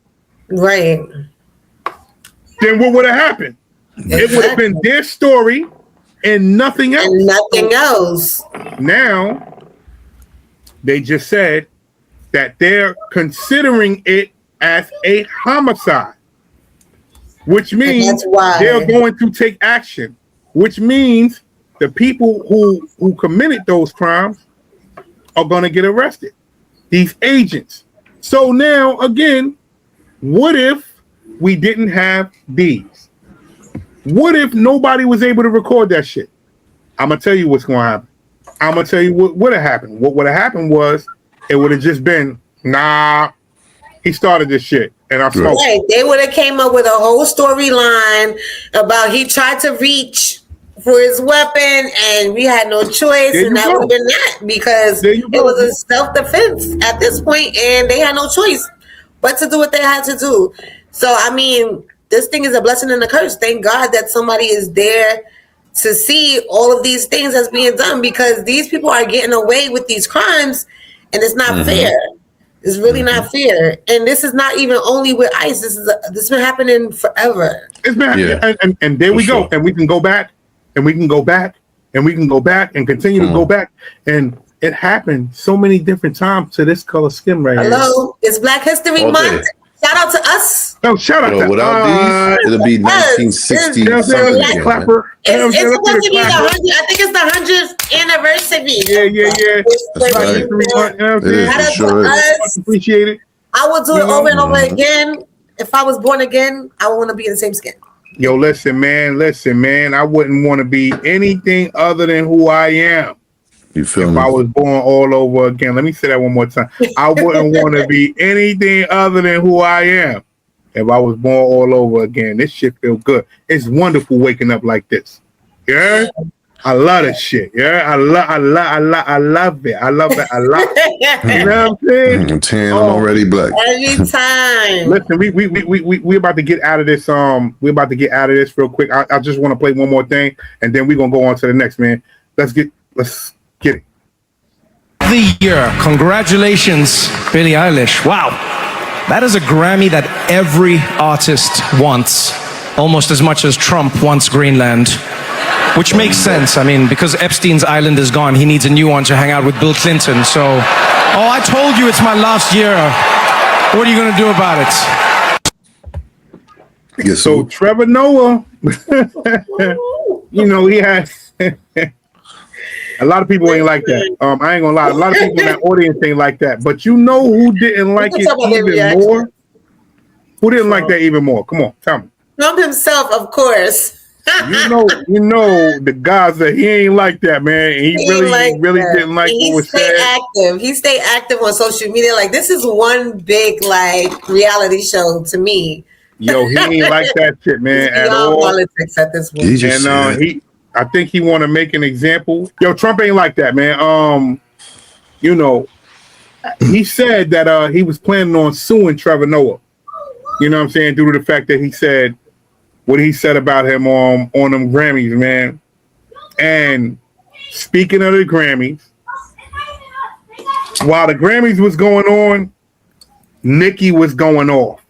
Right. Then what would have happened? Exactly. It would have been their story and nothing else. And nothing else. Now, they just said that they're considering it as a homicide, which means they're going to take action, which means the people who committed those crimes are going to get arrested, these agents. So now, again, what if we didn't have these? What if nobody was able to record that shit? I'm going to tell you what's going to happen. I'm going to tell you what would have happened. What would have happened was it would have just been, nah, he started this shit. And I'm smoking. Right. They would have came up with a whole storyline about he tried to reach for his weapon and we had no choice. And that would have been that because it was a self-defense at this point and they had no choice but to do what they had to do. So, I mean, this thing is a blessing and a curse. Thank God that somebody is there to see all of these things that's being done because these people are getting away with these crimes and it's not fair. It's really not fair. And this is not even only with ICE. This has been happening forever. It's been and there we go. And we can go back and we can go back and we can go back and continue to go back. And it happened so many different times to this color skin right here. Hello, it's Black History Month. Shout out to us. Oh, shout out to without these, it'll be 1960 something. Clapper. It's supposed to be I think it's the 100th anniversary. Yeah. That's right. Appreciate it. I would do it over and over again. If I was born again, I would want to be in the same skin. Yo, listen, man. I wouldn't want to be anything other than who I am. You feel if me? I was born all over again. Let me say that one more time. I wouldn't want to be anything other than who I am if I was born all over again. This shit feel good. It's wonderful waking up like this. Yeah? I love this shit. Yeah? I love it. I love it a lot. You know what I'm saying? I'm tan, I'm already black. Every time. Listen, we about to get out of this. We're about to get out of this real quick. I just want to play one more thing and then we're gonna go on to the next, man. Let's get it. The year. Congratulations, Billie Eilish. Wow. That is a Grammy that every artist wants, almost as much as Trump wants Greenland, which makes sense. I mean, because Epstein's island is gone, he needs a new one to hang out with Bill Clinton. So, I told you it's my last year. What are you going to do about it? Yes, so Trevor Noah, he has... A lot of people ain't like that. I ain't gonna lie. A lot of people in that audience ain't like that. But you know who didn't like it even more? Who didn't like that even more? Come on, tell me. Trump himself, of course. you know the guys that he ain't like that, man. He really didn't like what was said. Active. He stayed active on social media. Like this is one big reality show to me. Yo, he ain't like that shit, man. At all. Politics at this point. And I think he want to make an example. Yo, Trump ain't like that, man. He said that he was planning on suing Trevor Noah. You know what I'm saying? Due to the fact that he said what he said about him on them Grammys, man. And speaking of the Grammys, while the Grammys was going on, Nicki was going off.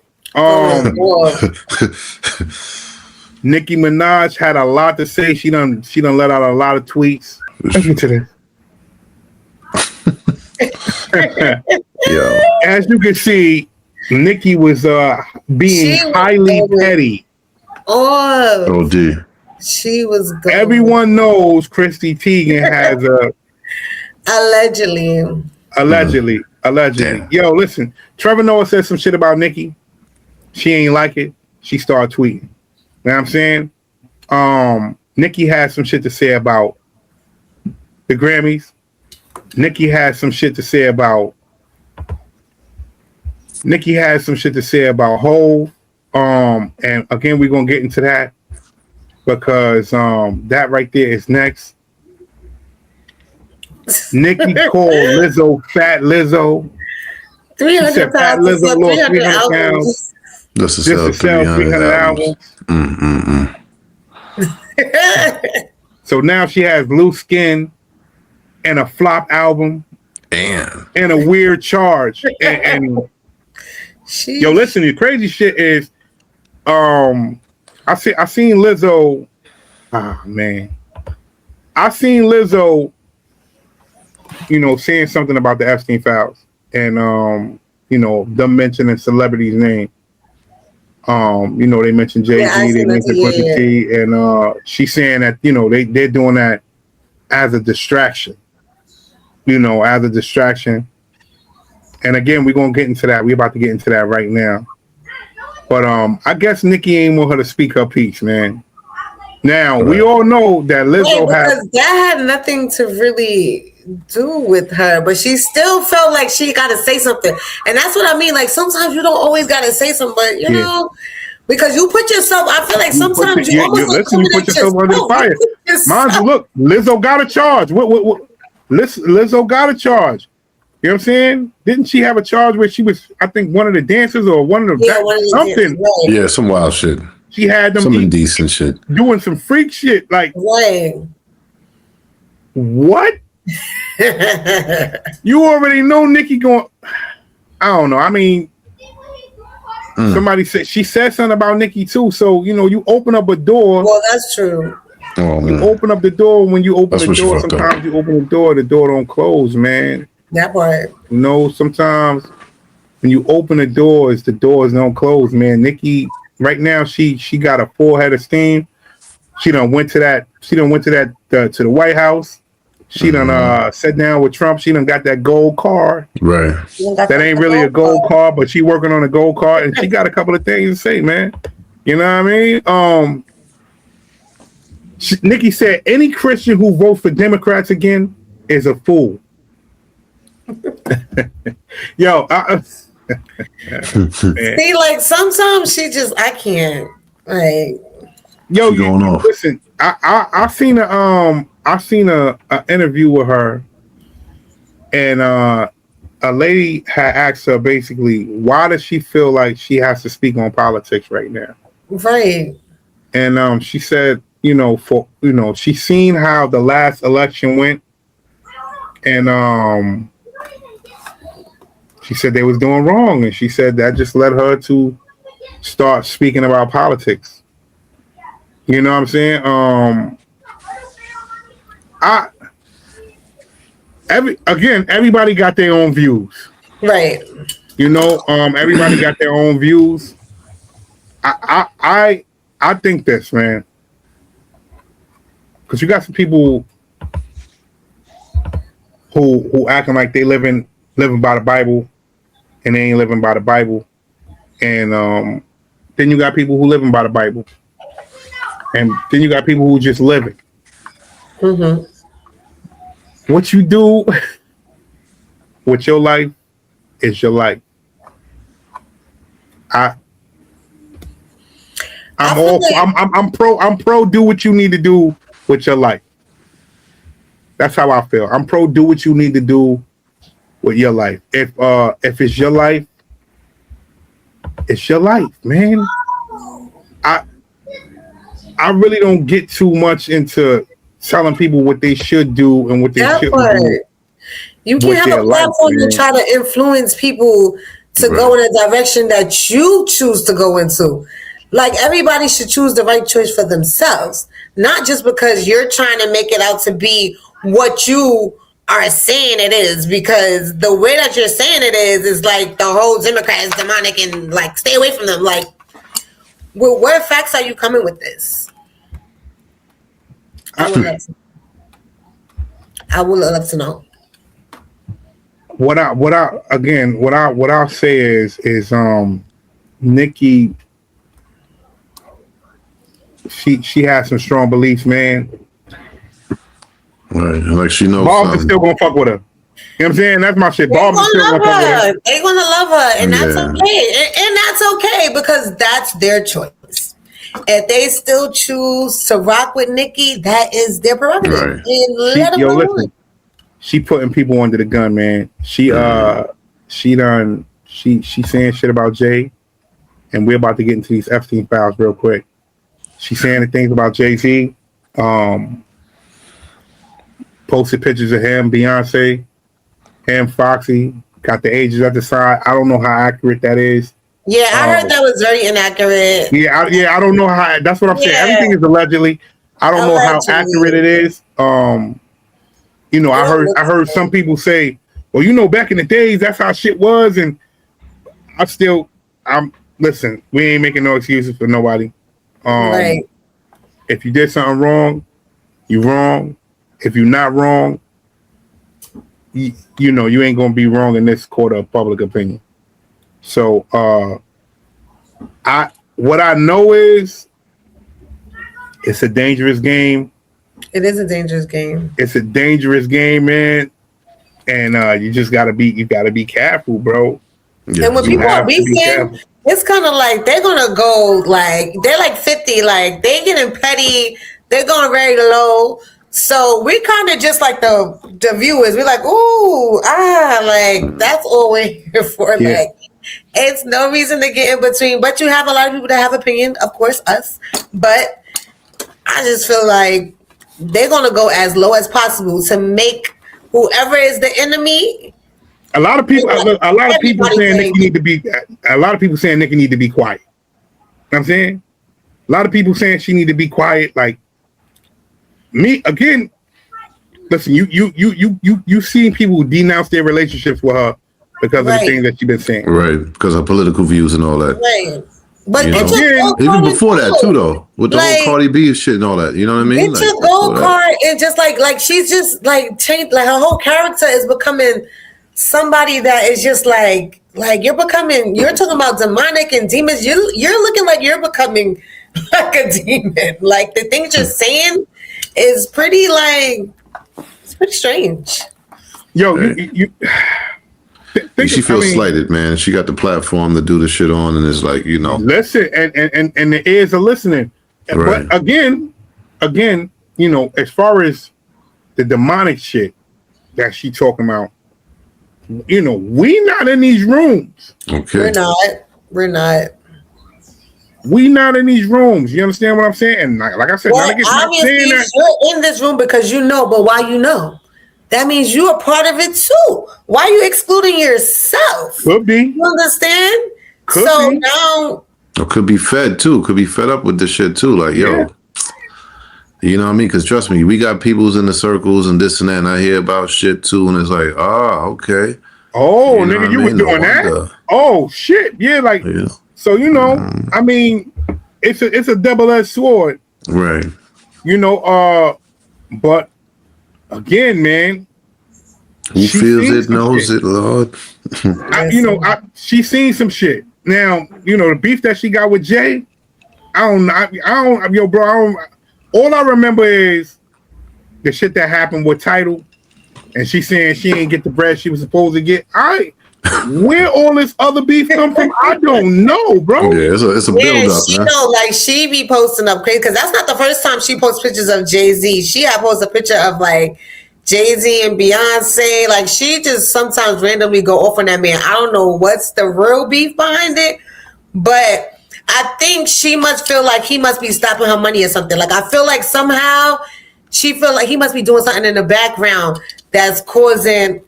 Nicki Minaj had a lot to say. She done let out a lot of tweets. Let's get to this. Yeah. As you can see, Nicki was being highly petty. Oh dear. She was good. Everyone knows Chrissy Teigen has a allegedly. Damn. Yo, listen. Trevor Noah said some shit about Nicki. She ain't like it. She started tweeting. You know what I'm saying? Nicki has some shit to say about the Grammys. Nicki has some shit to say about Hov. And again, we're gonna get into that because that right there is next. Nicki called Lizzo Fat Lizzo. 300 Fat pounds. Lizzo lost 300 pounds. Just to sell 300 albums. So now she has loose skin and a flop album. Damn. And a weird charge. And yo, listen, the crazy shit is, I seen Lizzo. Ah, man, I seen Lizzo, saying something about the Epstein files, and them mentioning celebrities' name. They mentioned Jay-Z, they mentioned Pusha T, and she's saying that they're doing that as a distraction. As a distraction. And again, we're gonna get into that. We're about to get into that right now. But I guess Nicki ain't want her to speak her piece, man. Now we all know that Lizzo that had nothing to really do with her, but she still felt like she got to say something, and that's what I mean. Like sometimes you don't always got to say something, but you know, because you put yourself. I feel like sometimes you put yourself under the fire. Mind you, look, Lizzo got a charge. What? Lizzo got a charge. You know what I'm saying? Didn't she have a charge where she was, I think, one of the dancers or one of the something? Right. Yeah, some wild shit. She had them some indecent shit, doing some freak shit. Like what? You already know Nicki going. I don't know. I mean, somebody said she said something about Nicki too. So you open up a door. Well, that's true. Oh, you open up the door. When you open the door, sometimes you open the door don't close, man. That part. Sometimes when you open the doors don't close, man. Nicki, right now, she got a full head of steam. She done went to that. To the White House. She done sat down with Trump. She done got that gold car. Right. That ain't really a gold car, but she working on a gold car, and she got a couple of things to say, man. You know what I mean? Nicki said any Christian who votes for Democrats again is a fool. Yo, see, like sometimes she just I can't like. Yo, listen, I seen a interview with her, and a lady had asked her basically why does she feel like she has to speak on politics right now? Right. And she said, she's seen how the last election went, and she said they was doing wrong, and she said that just led her to start speaking about politics. You know what I'm saying? Everybody got their own views. Right. Everybody got their own views. I think this, man, because you got some people who acting like they living by the Bible, and they ain't living by the Bible, and then you got people who living by the Bible, and then you got people who just living. Mm-hmm. What you do with your life is your life. I'm pro do what you need to do with your life. That's how I feel. I'm pro do what you need to do with your life. If it's your life, it's your life, man. I really don't get too much into telling people what they should do and what they shouldn't do. You can't have a platform to try to influence people to go in a direction that you choose to go into. Like everybody should choose the right choice for themselves, not just because you're trying to make it out to be what you are saying it is, because the way that you're saying it is like the whole Democrat is demonic and like stay away from them. Like, what facts are you coming with this? I would love to know. What I'll say is Nicki, she has some strong beliefs, man. Right, like she knows. Bob is still gonna fuck with her. You know what I'm saying? That's my shit. Bob is still gonna fuck with her. They're gonna love her, and that's okay. And that's okay because that's their choice. If they still choose to rock with Nicki, that is their prerogative. Right. And let them listen. She putting people under the gun, man. She saying shit about Jay, and we're about to get into these Epstein files real quick. She's saying the things about Jay-Z. Posted pictures of him, Beyonce, him, Foxy, got the ages at the side. I don't know how accurate that is. Yeah, I heard that was very inaccurate. Yeah, I don't know how. That's what I'm saying. Everything is allegedly. I don't know how accurate it is. You know, I heard some people say, well, you know, back in the days, that's how shit was, and listen, we ain't making no excuses for nobody. Right. If you did something wrong, you wrong. If you're not wrong, you know, you ain't gonna be wrong in this court of public opinion. So what I know is it's a dangerous game. It is a dangerous game. It's a dangerous game, man. And you just gotta be careful, bro. Yeah. And when people are beefing, it's kind of like they're gonna go like they're like 50, like they getting petty, they're going very low. So we kind of just like the viewers, we're like, ooh, like that's all we're here for. Yeah. Like it's no reason to get in between. But you have a lot of people that have opinion, of course, us. But I just feel like they're gonna go as low as possible to make whoever is the enemy. A lot of people saying Nicki need to be. A lot of people saying Nicki need to be quiet. You know what I'm saying, a lot of people saying she need to be quiet. Like me again. Listen, you seen people denounce their relationships with her because of the things that she's been saying. Right, because of political views and all that. Right. But even before that too, though, with the whole Cardi B shit and all that, you know what I mean? It's your gold card, and just like she's just like changed. Like her whole character is becoming somebody that is just like you're talking about demonic and demons. You're looking like you're becoming like a demon. Like the things you're saying is pretty it's pretty strange. Yo, she feels slighted, man. She got the platform to do the shit on, and it's like, you know. Listen, and the ears are listening. Right. But again, you know, as far as the demonic shit that she talking about, you know, we not in these rooms. Okay. We're not. We not in these rooms. You understand what I'm saying? And like I said, obviously you're in this room because you know, but why you know? That means you're a part of it too. Why are you excluding yourself? Could be. You understand? Could be. Now, it could be fed too. Could be fed up with this shit too. Like, yo, you know what I mean? Because trust me, we got peoples in the circles and this and that, and I hear about shit too, and it's like, okay. Oh, you nigga, you were doing that? Oh shit, yeah, like so. You know, I mean, it's a double-edged sword, right? You know, but. Again, man. Who feels it knows it, Lord. She's seen some shit. Now, you know, the beef that she got with Jay, I don't, yo, bro, all I remember is the shit that happened with Tidal, and she saying she ain't get the bread she was supposed to get. Where all this other beef come from? I don't know, bro. Yeah, it's a build up. She know, like she be posting up crazy because that's not the first time she posts pictures of Jay-Z. She had posted a picture of like Jay-Z and Beyonce. Like she just sometimes randomly go off on that man. I don't know what's the real beef behind it, but I think she must feel like he must be stopping her money or something. Like I feel like somehow she feel like he must be doing something in the background that's causing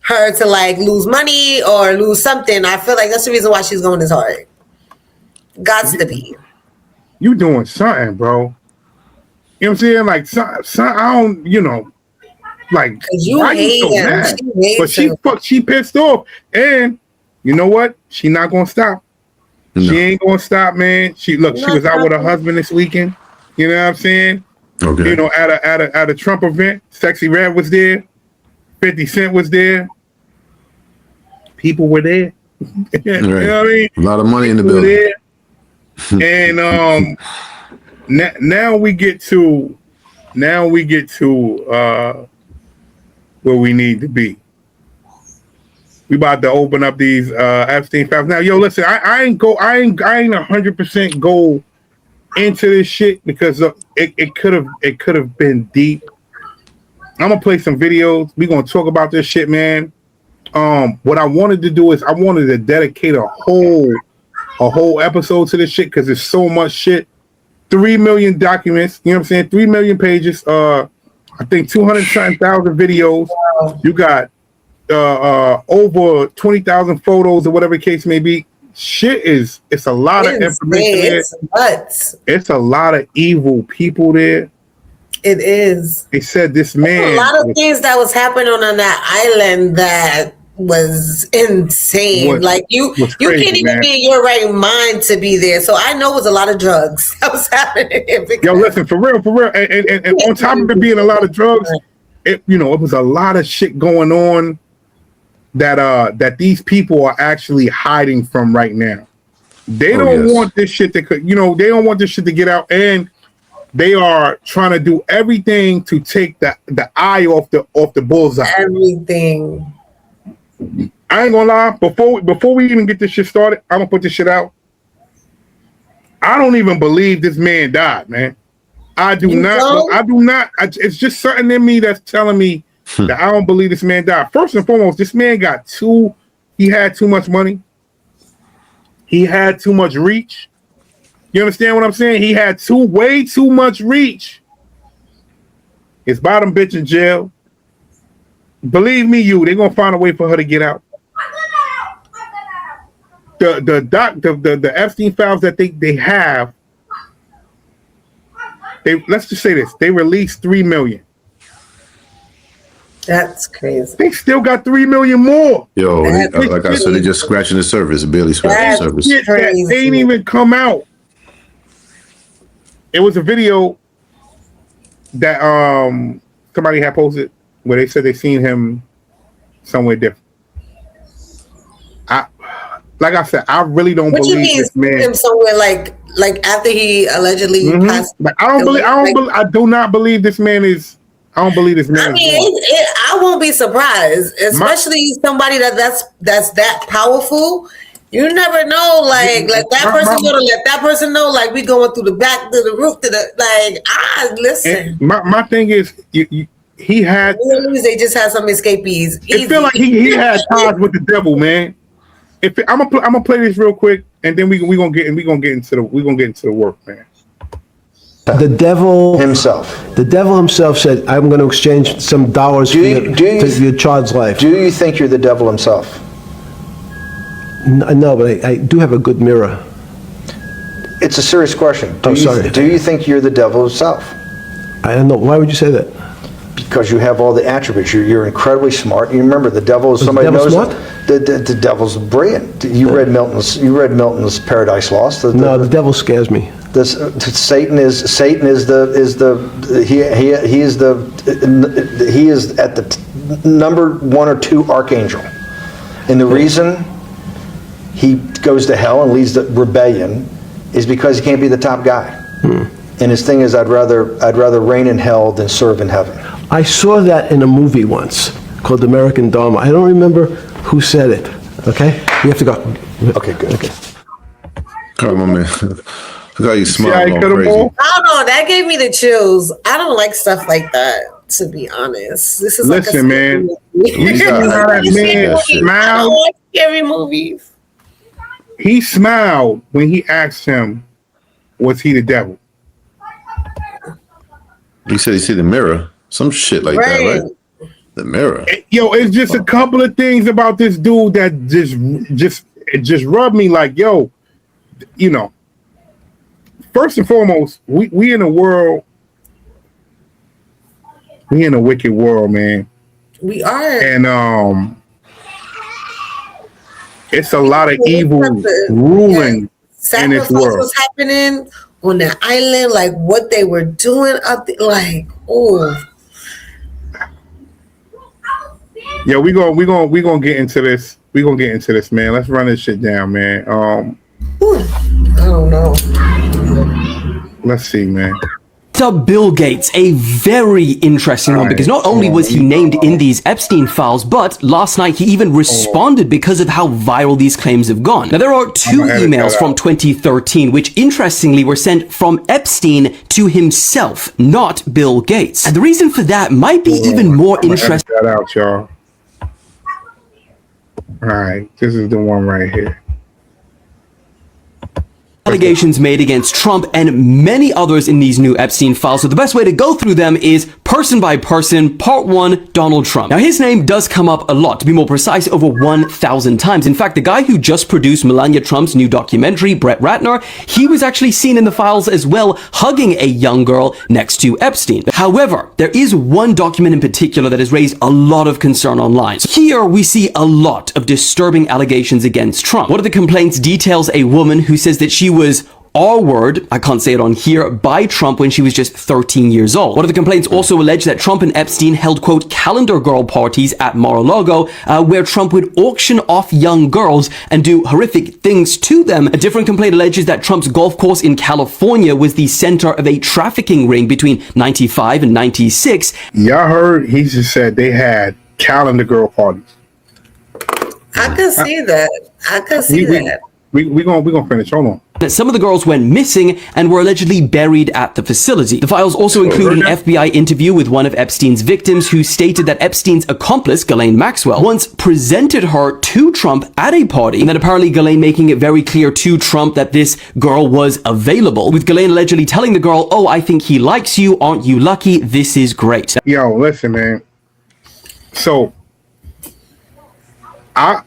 her to like lose money or lose something. I feel like that's the reason why she's going this hard. Gots to be. You doing something, bro. You know what I'm saying? Like, I don't, you know, like, you why hate you so mad? But she pissed off. And you know what? She not going to stop. No. She ain't going to stop, man. She was out with her husband this weekend. You know what I'm saying? Okay. You know, at a Trump event, Sexy Red was there. 50 Cent was there. People were there. You know what I mean? A lot of money in the building. And now we get to where we need to be. We about to open up these Epstein files. Now, yo, listen, I ain't 100% go into this shit because it could have been deep. I'm gonna play some videos. We're gonna talk about this shit, man. What I wanted to do is I wanted to dedicate a whole episode to this shit because there's so much shit 3 million documents. You know what I'm saying? 3 million pages. I think 200,000 videos. Wow. You got over 20,000 photos or whatever the case may be. It's a lot of information there. It's nuts. It's a lot of evil people there. It is. They said this man. A lot of things that was happening on that island that was insane. Like you crazy, can't even man. be in your right mind to be there. So I know it was a lot of drugs that was happening. Yo, listen, for real. And on top of it being a lot of drugs, it was a lot of shit going on that these people are actually hiding from right now. They don't want this shit to, they don't want this shit to get out, and they are trying to do everything to take the eye off the bullseye. Everything. I ain't gonna lie. Before we even get this shit started, I'm gonna put this shit out. I don't even believe this man died, man. I do not. It's just something in me that's telling me that I don't believe this man died. First and foremost, this man he had too much money. He had too much reach. You understand what I'm saying? He had way too much reach. His bottom bitch in jail. Believe me, they're gonna find a way for her to get out. The Epstein files that they have. Let's just say this: they released 3 million. That's crazy. They still got 3 million more. Yo, like I said, they just scratching the surface, barely scratching the surface. That ain't even come out. It was a video that somebody had posted where they said they seen him somewhere different. Like I said, I really don't believe this man. Him somewhere like after he allegedly passed. Like, I do not believe this man is. I don't believe this man. I mean, I won't be surprised, especially somebody that's that powerful. You never know, like that person gonna let that person know, like we going through the back to the roof to the listen. My thing is, he had. They just had some escapees. It feel like he had ties with the devil, man. I'm gonna play this real quick, and then we gonna get into the work, man. The devil himself. The devil himself said, "I'm going to exchange some dollars for your child's life." Do you think you're the devil himself? No, but I do have a good mirror. It's a serious question. Sorry. Do you think you're the devil himself? I don't know. Why would you say that? Because you have all the attributes. You're incredibly smart. You remember the devil is somebody knows the devil's brilliant. You read Milton's Paradise Lost. No, the devil scares me. Satan is at the number 1 or 2 archangel, and the reason he goes to hell and leads the rebellion is because he can't be the top guy. And his thing is, I'd rather reign in hell than serve in heaven. I saw that in a movie once called American Dharma. I don't remember who said it. Okay, you have to go. Okay, good. Okay. Come on, man. Look how you smile all crazy. I don't know. That gave me the chills. I don't like stuff like that, to be honest. This is listen, man. Man, I don't like scary movies. He smiled when he asked him, "Was he the devil?" He said he see the mirror, some shit like that, right? The mirror. Yo, it's just a couple of things about this dude that just rubbed me like, yo, first and foremost, we in a world, we in a wicked world, man. We are. And it's a lot of evil ruling in this world. Was happening on that island, like what they were doing up there, like, oh. Yeah, we gonna get into this. We gonna get into this, man. Let's run this shit down, man. I don't know. Let's see, man. Bill Gates, a very interesting one, because not only was he named in these Epstein files, but last night he even responded because of how viral these claims have gone. Now, there are 2 emails from 2013, which interestingly were sent from Epstein to himself, not Bill Gates. And the reason for that might be even more interesting. That out, y'all. All right, this is the one right here. allegations made against Trump and many others in these new Epstein files. So the best way to go through them is person by person. Part 1, Donald Trump. Now his name does come up a lot, to be more precise, over 1,000 times. In fact, the guy who just produced Melania Trump's new documentary, Brett Ratner, he was actually seen in the files as well, hugging a young girl next to Epstein. However, there is one document in particular that has raised a lot of concern online. So here we see a lot of disturbing allegations against Trump. One of the complaints details a woman who says that she was R-word, I can't say it on here, by Trump when she was just 13 years old. One of the complaints also alleged that Trump and Epstein held, quote, calendar girl parties at Mar-a-Lago, where Trump would auction off young girls and do horrific things to them. A different complaint alleges that Trump's golf course in California was the center of a trafficking ring between 95 and 96. Y'all heard he just said they had calendar girl parties. I could see that. I could see that. We gonna finish. Hold on. That some of the girls went missing and were allegedly buried at the facility. The files also include an FBI interview with one of Epstein's victims who stated that Epstein's accomplice, Ghislaine Maxwell, once presented her to Trump at a party, and that apparently Ghislaine making it very clear to Trump that this girl was available, with Ghislaine allegedly telling the girl, "Oh, I think he likes you. Aren't you lucky? This is great." Yo, listen, man. So, I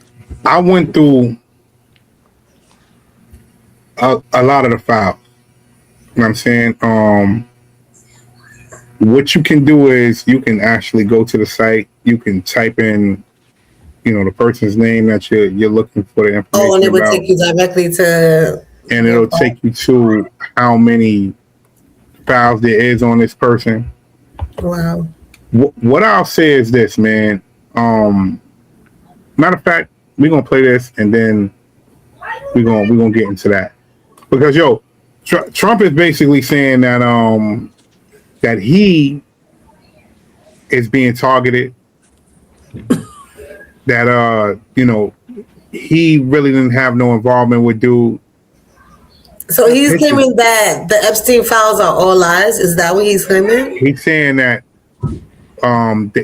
went through a lot of the files. You know what I'm saying? What you can do is you can actually go to the site. You can type in, the person's name that you're looking for the information. Oh, and it would about, take you directly to. And it'll take you to how many files there is on this person. Wow. What I'll say is this, man. Matter of fact, we're gonna play this and then we're gonna get into that. Because Trump is basically saying that that he is being targeted. That he really didn't have no involvement with dude. So he's claiming that the Epstein files are all lies. Is that what he's claiming? He's saying that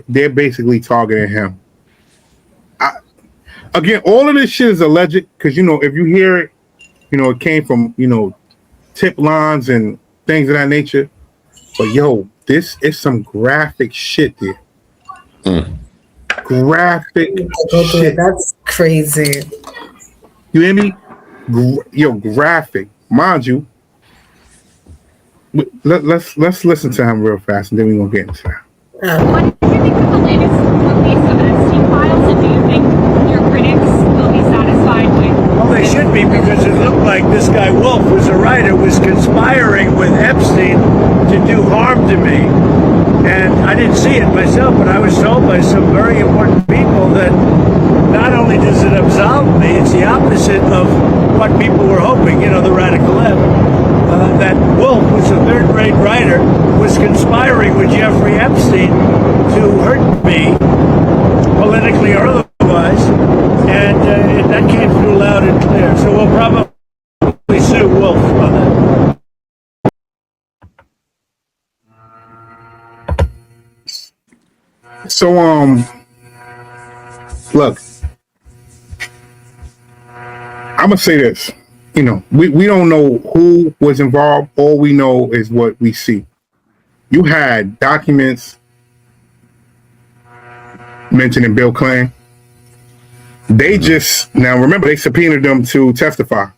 they're basically targeting him. Again, all of this shit is alleged because if you hear it. It came from, tip lines and things of that nature. But, this is some graphic shit there. Graphic shit. That's crazy. You hear me? Graphic. Mind you, let's listen to him real fast and then we're going to get into that. What do you think of the latest release of Epstein files, and do you think your critics will be satisfied with? Well, they should be, because it looked like this guy Wolf, who's a writer, was conspiring with Epstein to do harm to me. And I didn't see it myself, but I was told by some very important people that not only does it absolve me, it's the opposite of what people were hoping, the radical left. That Wolf, who's a third-rate writer, was conspiring with Jeffrey Epstein to hurt me, politically or otherwise, and that came through loud and clear. So we'll probably sue Wolf on that. So, look, I'm gonna say this. We don't know who was involved. All we know is what we see. You had documents mentioning Bill Clinton. They now remember, they subpoenaed them to testify.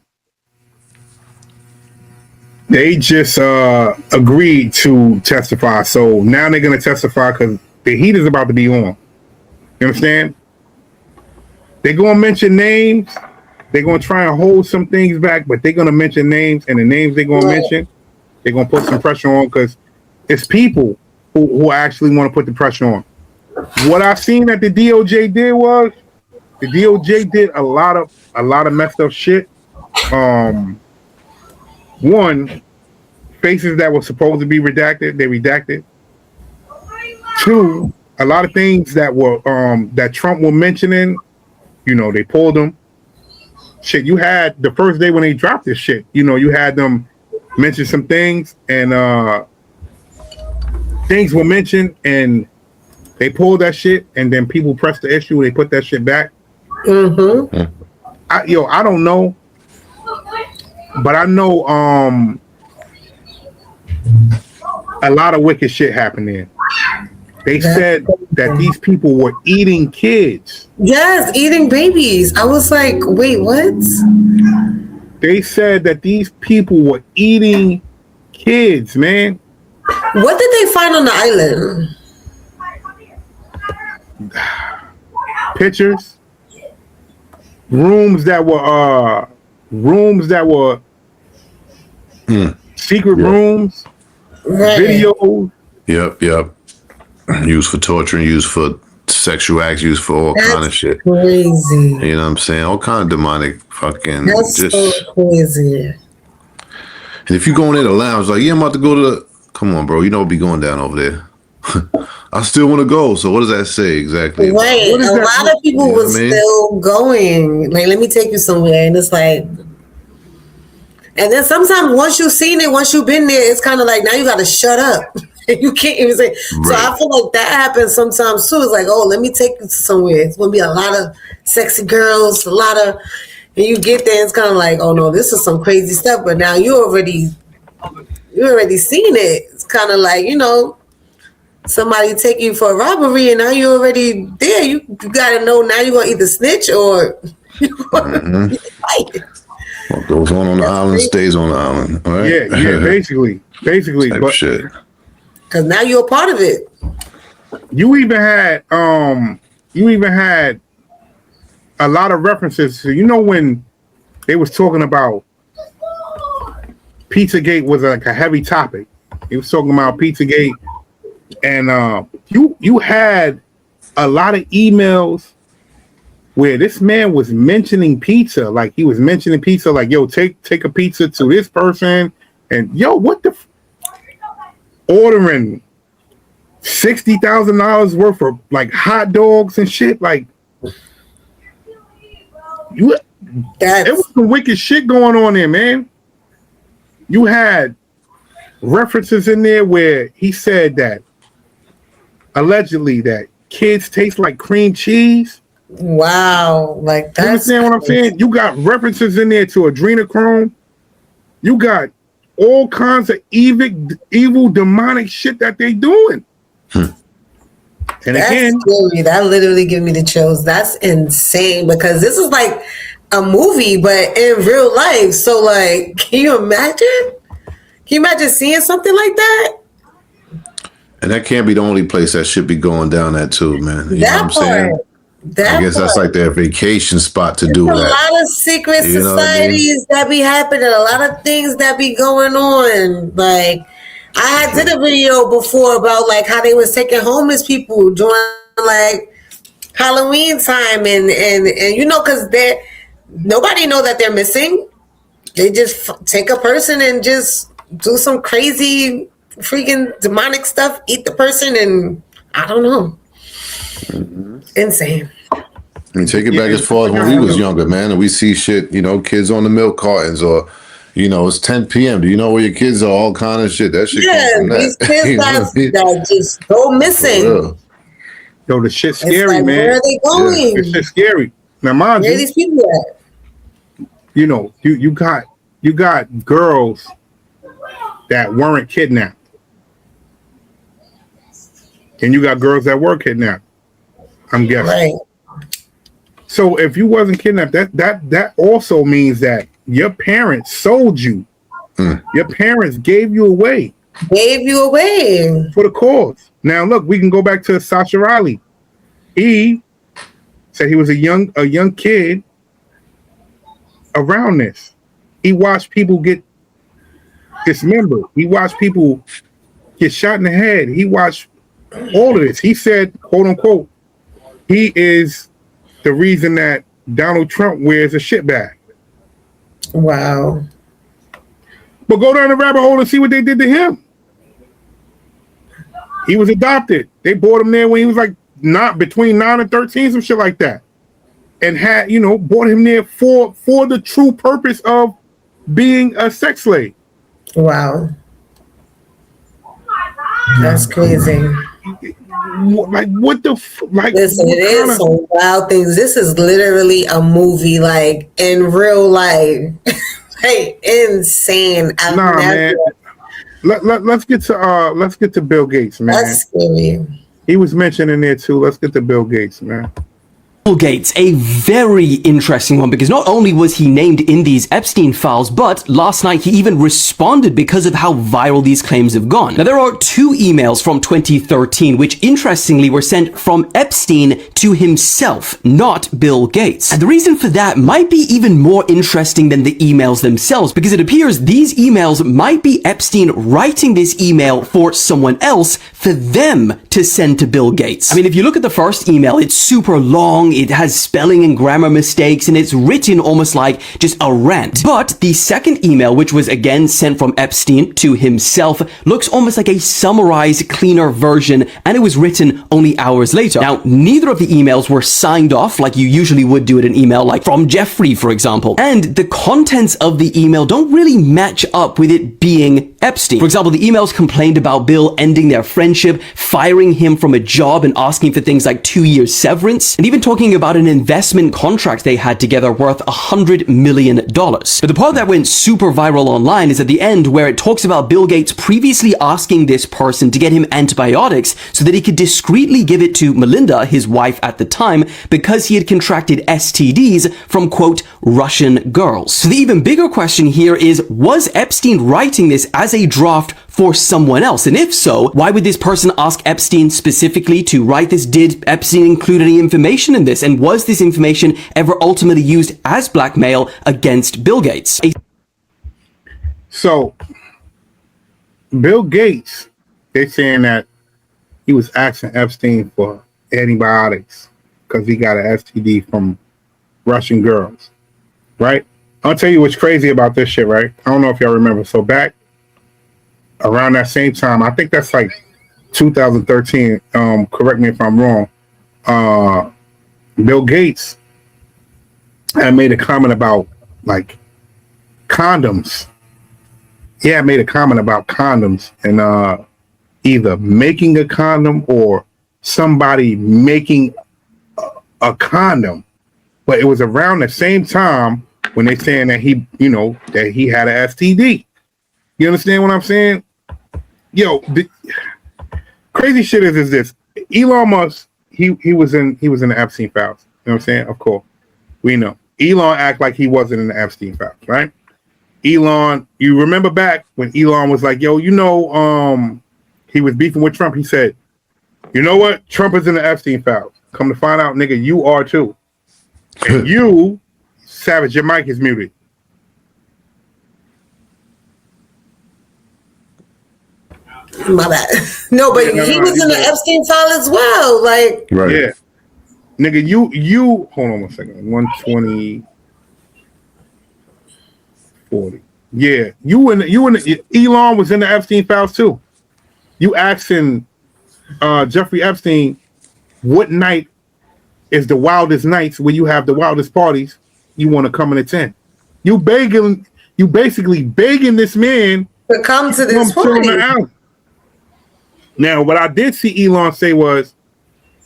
They just agreed to testify. So now they're going to testify because the heat is about to be on. You understand? They're going to mention names. They're going to try and hold some things back, but they're going to mention names, and the names they're going to mention, they're going to put some pressure on because it's people who actually want to put the pressure on. What I've seen that the DOJ did was the DOJ did a lot of messed up shit. One, faces that were supposed to be redacted, they redacted. Two, a lot of things that were that Trump were mentioning, they pulled them. Shit, you had the first day when they dropped this shit, you had them mention some things and things were mentioned and they pulled that shit and then people pressed the issue, they put that shit back. I don't know. but I know a lot of wicked shit happened there. They said that these people were eating kids. Yes, eating babies. I was like, wait, what? They said that these people were eating kids, man. What did they find on the island? Pictures, rooms that were secret rooms, videos. Yep. Used for torturing, used for sexual acts, used for all kind of shit. Crazy. You know what I'm saying? All kind of demonic fucking. That's so crazy. And if you go in there to the lounge, like, yeah, I'm about to go to the. Come on, bro. You know what be going down over there. I still want to go. So what does that say exactly? Right. A lot of people was still going. Like, let me take you somewhere. And it's like, and then sometimes once you've seen it, once you've been there, it's kind of like, now you got to shut up. You can't even say. Right. So I feel like that happens sometimes too. It's like, oh, let me take you to somewhere. It's going to be a lot of sexy girls, a lot of, and you get there, it's kind of like, oh no, this is some crazy stuff. But now you already seen it. It's kind of like, you know, somebody take you for a robbery and now you're already there. You got to know now you're going to either snitch or What goes on the island stays on the island. Right? Yeah, basically. But shit. Because now you're a part of it. You even had a lot of references. So you know when they was talking about Pizzagate was like a heavy topic. He was talking about Pizzagate, and you had a lot of emails where this man was mentioning pizza, like he was mentioning pizza, like, yo, take a pizza to this person, and yo, what the ordering $60,000 worth of like hot dogs and shit, like it was some wicked shit going on there, man. You had references in there where he said that allegedly that kids taste like cream cheese. Wow, like that's. You understand what I'm saying? You got references in there to adrenochrome. You got all kinds of evil demonic shit that they doing. And that's again, scary. That literally give me the chills. That's insane because this is like a movie, but in real life. So, like, can you imagine? Can you imagine seeing something like that? And that can't be the only place that should be going down at too, man. You know what I'm saying? I guess that's like their vacation spot to do that. A lot of secret societies that be happening, a lot of things that be going on. Like, I had did a video before about like how they was taking homeless people during like Halloween time, and you know, because nobody know that they're missing. They just take a person and just do some crazy freaking demonic stuff, eat the person, and I don't know. Insane. I mean, take it back as far as when we was younger, man, and we see shit, you know, kids on the milk cartons, or, you know, it's 10 p.m. Do you know where your kids are? All kind of shit. That shit comes from that. These kids that just go missing. Yo, the shit's scary, like, man. Where are they going? It's just scary. Now, mind where you, are these people at? You know, you got girls that weren't kidnapped, and you got girls that were kidnapped. I'm guessing. Right. So if you wasn't kidnapped, that also means that your parents sold you. Your parents gave you away. Gave you away for the cause. Now look, we can go back to Sasha Riley. He said he was a young kid around this. He watched people get dismembered. He watched people get shot in the head. He watched all of this. He said, quote unquote, he is the reason that Donald Trump wears a shit bag. Wow. But go down the rabbit hole and see what they did to him. He was adopted. They brought him there when he was like not between 9 and 13, some shit like that. And had, you know, brought him there for the true purpose of being a sex slave. Wow. That's crazy. Like, what the like? Listen, it is some wild things. This is literally a movie, like in real life. Hey, insane. I've Nah, never. man. Let's get to Bill Gates, man. That's scary. He was mentioned in there too. Let's get to Bill Gates, man. Bill Gates, a very interesting one, because not only was he named in these Epstein files, but last night he even responded because of how viral these claims have gone. Now, there are 2 emails from 2013, which interestingly were sent from Epstein to himself, not Bill Gates. And the reason for that might be even more interesting than the emails themselves, because it appears these emails might be Epstein writing this email for someone else for them to send to Bill Gates. I mean, if you look at the first email, it's super long, it has spelling and grammar mistakes, and it's written almost like just a rant. But the second email, which was again sent from Epstein to himself, looks almost like a summarized, cleaner version, and it was written only hours later. Now, neither of the emails were signed off like you usually would do in an email, like from Jeffrey, for example. And the contents of the email don't really match up with it being Epstein. For example, the emails complained about Bill ending their friendship, firing him from a job, and asking for things like 2 years severance, and even talking about an investment contract they had together worth $100 million. But the part that went super viral online is at the end, where it talks about Bill Gates previously asking this person to get him antibiotics so that he could discreetly give it to Melinda, his wife at the time, because he had contracted STDs from, quote, Russian girls. So the even bigger question here is, was Epstein writing this as a draft for someone else? And if so, why would this person ask Epstein specifically to write this? Did Epstein include any information in this? And was this information ever ultimately used as blackmail against Bill Gates? So, Bill Gates, they're saying that he was asking Epstein for antibiotics because he got an STD from Russian girls, right? I'll tell you what's crazy about this shit, right? I don't know if y'all remember. So back around that same time, I think that's like 2013, correct me if I'm wrong, Bill Gates had made a comment about like condoms. He had made a comment about condoms and either making a condom or somebody making a condom. But it was around the same time when they saying that he, that he had an STD. You understand what I'm saying? Yo, the crazy shit is this. Elon Musk, he was in the Epstein files. You know what I'm saying? Of course. We know. Elon act like he wasn't in the Epstein files, right? Elon, you remember back when Elon was like, yo, he was beefing with Trump. He said, you know what? Trump is in the Epstein files. Come to find out, nigga, you are too. And you, Savage, your mic is muted. My bad. No, but he was in the Epstein file as well. Like, Right. Yeah. Nigga, you hold on one second. 120, 40. Yeah. Elon was in the Epstein files too. You asking Jeffrey Epstein what night is the wildest nights where you have the wildest parties you want to come and attend. You basically begging this man to come to this party. Now, what I did see Elon say was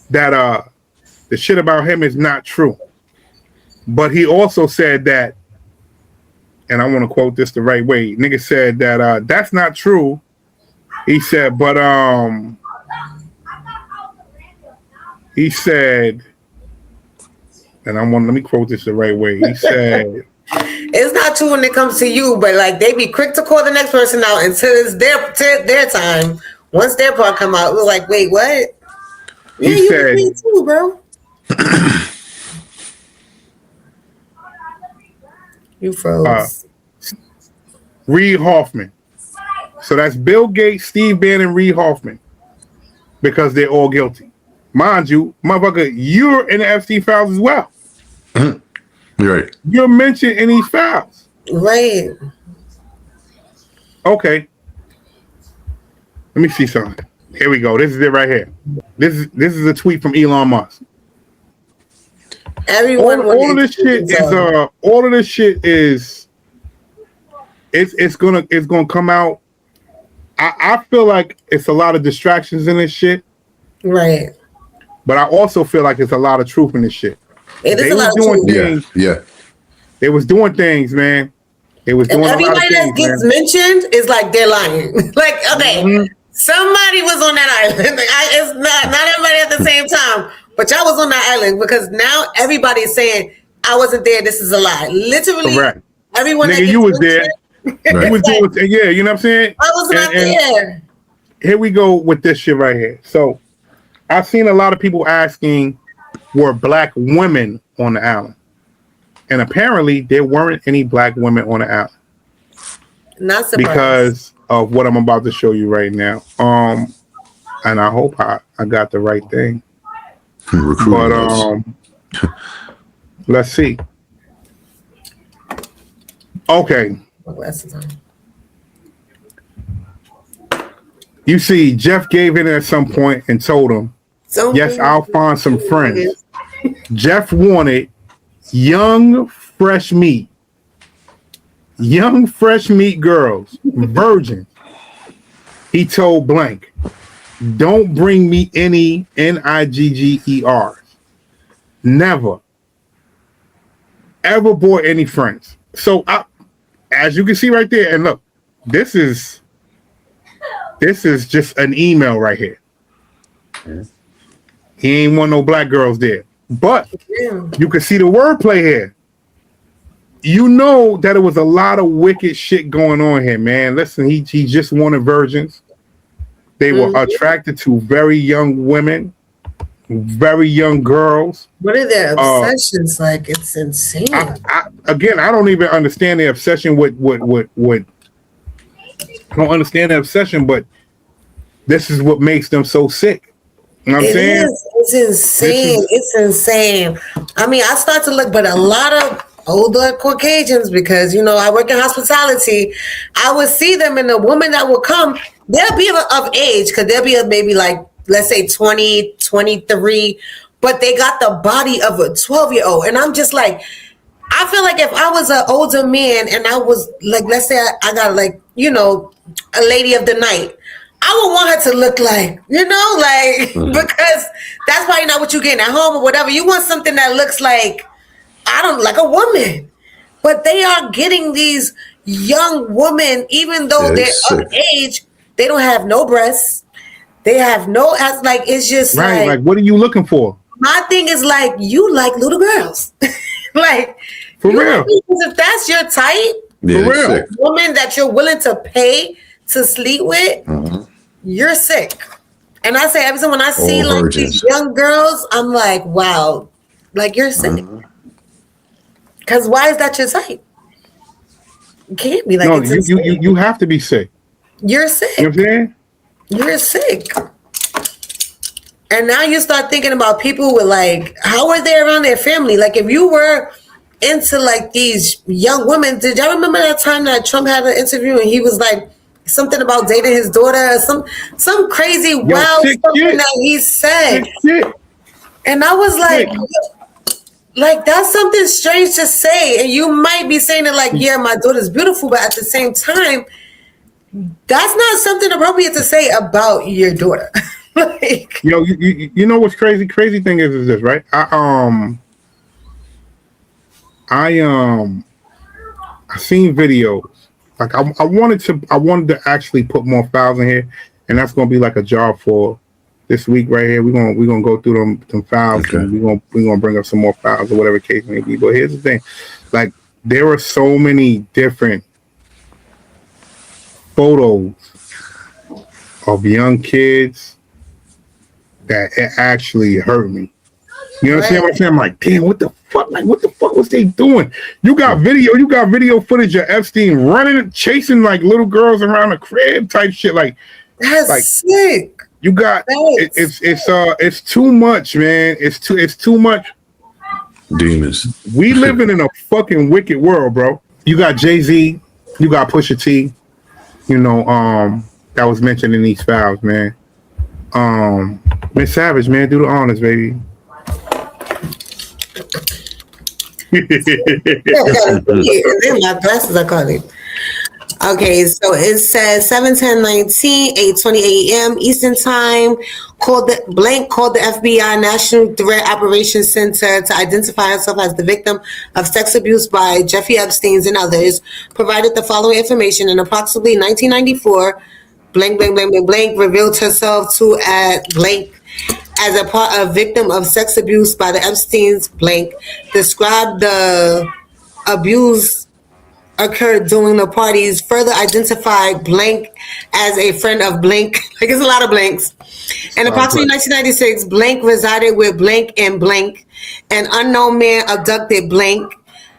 that the shit about him is not true. But he also said that, and I want to quote this the right way, nigga said that that's not true. He said, but he said, and let me quote this the right way. He said, it's not true when it comes to you, but like they be quick to call the next person out until it's their time. Once their part come out, we're like, wait, what? Yeah, he said, me too, bro. You froze. Reid Hoffman. So that's Bill Gates, Steve Bannon, Reid Hoffman, because they're all guilty. Mind you, motherfucker, you're in the Epstein files as well. Right. You're mentioned in these files. Right. Okay. Let me see something. Here we go. This is it right here. This is a tweet from Elon Musk. Everyone all of this shit is it's gonna come out. I feel like it's a lot of distractions in this shit. Right. But I also feel like it's a lot of truth in this shit. It is a lot of truth. Yeah. They was doing things, man. They was doing a lot of Everybody that things, gets man. mentioned is like they're lying. Like, okay, somebody was on that island. It's not everybody at the same time, but y'all was on that island because now everybody is saying I wasn't there. This is a lie. Literally, Correct. everyone that Nigga, gets you was there. mentioned, You was doing, yeah, you know what I'm saying? I was not there. Here we go with this shit right here. So I've seen a lot of people asking, were black women on the island? And apparently there weren't any black women on the island. Not surprised. Because of what I'm about to show you right now. And I hope I got the right thing. But let's see. Okay. You see, Jeff gave in at some point and told him, yes, I'll find some friends. Jeff wanted young, fresh meat. Young, fresh meat girls, virgins. He told Blank, don't bring me any NIGGERs. Never. Ever bought any friends. So, as you can see right there, and look, this is just an email right here. He ain't want no black girls there. But you can see the wordplay here. You know that it was a lot of wicked shit going on here, man. Listen, he just wanted virgins. They were attracted to very young women, very young girls. What are their obsessions like? It's insane. I don't even understand the obsession with I don't understand the obsession, but this is what makes them so sick. You know what I'm saying? It's insane. It's insane. I mean, I start to look, but a lot of older Caucasians, because, you know, I work in hospitality, I would see them, and the woman that will come, they'll be of age, because they'll be maybe like, let's say 20, 23, but they got the body of a 12-year-old. And I'm just like, I feel like if I was an older man and I was like, let's say I got like, you know, a lady of the night, I would want her to look like, you know, like, because that's probably not what you're getting at home or whatever. You want something that looks like, like a woman. But they are getting these young women, even though they're of age, they don't have no breasts. They have no, like, it's just right. Like, what are you looking for? My thing is like, you like little girls. Like, for real. If that's your type, for real, woman that you're willing to pay to sleep with, you're sick. And I say every time when I see like these young girls, I'm like, wow, like you're sick. Because why is that your type? You can't be like, no, you have to be sick. You're sick. You know what I'm saying? You're sick. And now you start thinking about people with like, how are they around their family? Like, if you were into like these young women, did y'all remember that time that Trump had an interview and he was like something about dating his daughter, some crazy wild something that he said, and I was like, that's something strange to say, and you might be saying it like, yeah, my daughter's beautiful, but at the same time, that's not something appropriate to say about your daughter. Like, you know what's crazy? Crazy thing is this, right? I seen videos. Like I wanted to actually put more files in here, and that's gonna be like a job for this week right here. We're gonna go through them files, and we're gonna bring up some more files or whatever case may be. But here's the thing, like there are so many different photos of young kids that it actually hurt me. You know what I'm saying? I'm like, damn, what the fuck? Like, what the fuck was they doing? You got video footage of Epstein running, chasing like little girls around the crib type shit. Like, that's like sick. You got it's too much, man. It's too much. Demons. We living in a fucking wicked world, bro. You got Jay-Z, you got Pusha T, you know, that was mentioned in these files, man. Miss Savage, man, do the honors, baby. My glasses, I call it. Okay, so it says 7/10/19, 8:20 a.m. Eastern Time. Called the FBI National Threat Operations Center to identify herself as the victim of sex abuse by Jeffrey Epstein and others. Provided the following information in approximately 1994. Blank, blank, blank, blank, blank. Revealed herself to at blank as a victim of sex abuse by the Epsteins. Blank. Described the abuse occurred during the parties, further identified blank as a friend of blank. Like, it's a lot of blanks. In approximately 1996, blank resided with blank and blank. An unknown man abducted blank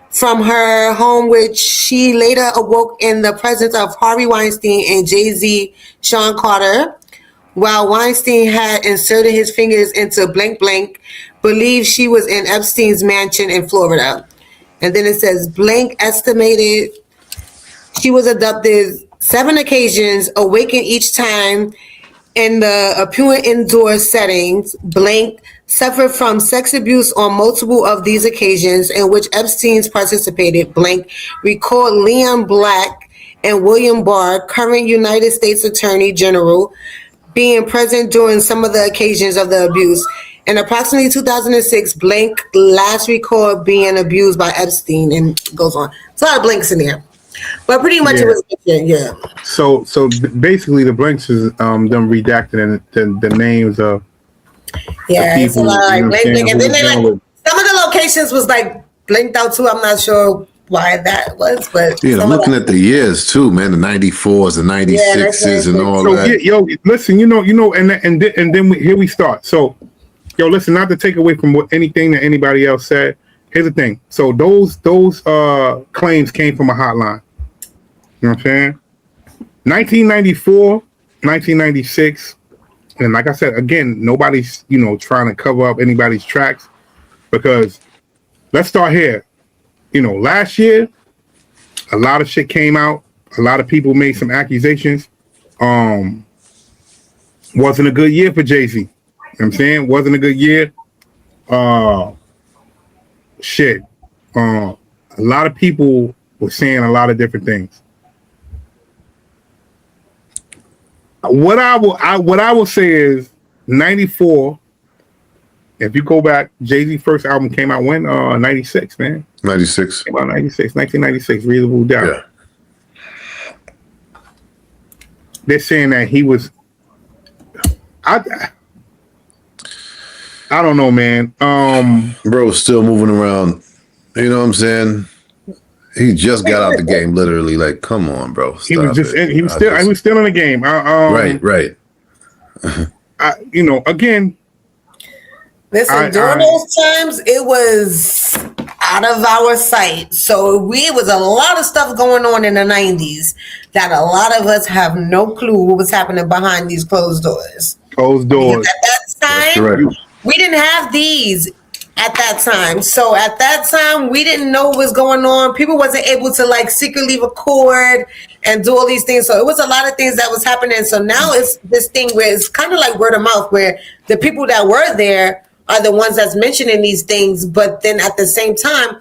from her home, which she later awoke in the presence of Harvey Weinstein and Jay-Z Sean Carter. While Weinstein had inserted his fingers into blank blank, believed she was in Epstein's mansion in Florida. And then it says blank estimated she was abducted 7 occasions, awakened each time in the pure indoor settings. Blank suffered from sex abuse on multiple of these occasions in which Epstein's participated. Blank recalled Leon Black and William Barr, current United States Attorney General, being present during some of the occasions of the abuse. In approximately 2006, blank last recalled being abused by Epstein, and goes on. It's a lot of blanks in there, but pretty much it was yeah. So basically, the blanks is them redacted and the names of yeah. the It's a people, lot of like blank, blank, and then they like with. some of the locations was like blinked out too. I'm not sure why that was, but Yeah, I'm looking at the years too, man. The 94s, the 96s, and all so, that. Yo, listen, and then here we start. So. Yo, listen, not to take away from anything that anybody else said. Here's the thing. So those claims came from a hotline. You know what I'm saying? 1994, 1996, and like I said, again, nobody's, trying to cover up anybody's tracks, because let's start here. Last year, a lot of shit came out. A lot of people made some accusations. Wasn't a good year for Jay-Z. You know what I'm saying? Wasn't a good year. Shit. A lot of people were saying a lot of different things. What I will say is 94. If you go back, Jay-Z's first album came out when? 96, man. 96. Came out 1996, Reasonable Doubt. Yeah. They're saying that he was. I don't know, man. Bro's still moving around. You know what I'm saying? He just got out the game, literally. Like, come on, bro. Stop he was still in the game. Right. Again. Listen, during those times, it was out of our sight. So it was a lot of stuff going on in the 90s that a lot of us have no clue what was happening behind these closed doors. Closed doors. Because at that time, we didn't have these at that time. So at that time, we didn't know what was going on. People wasn't able to like secretly record and do all these things. So it was a lot of things that was happening. So now it's this thing where it's kind of like word of mouth, where the people that were there are the ones that's mentioning these things. But then at the same time,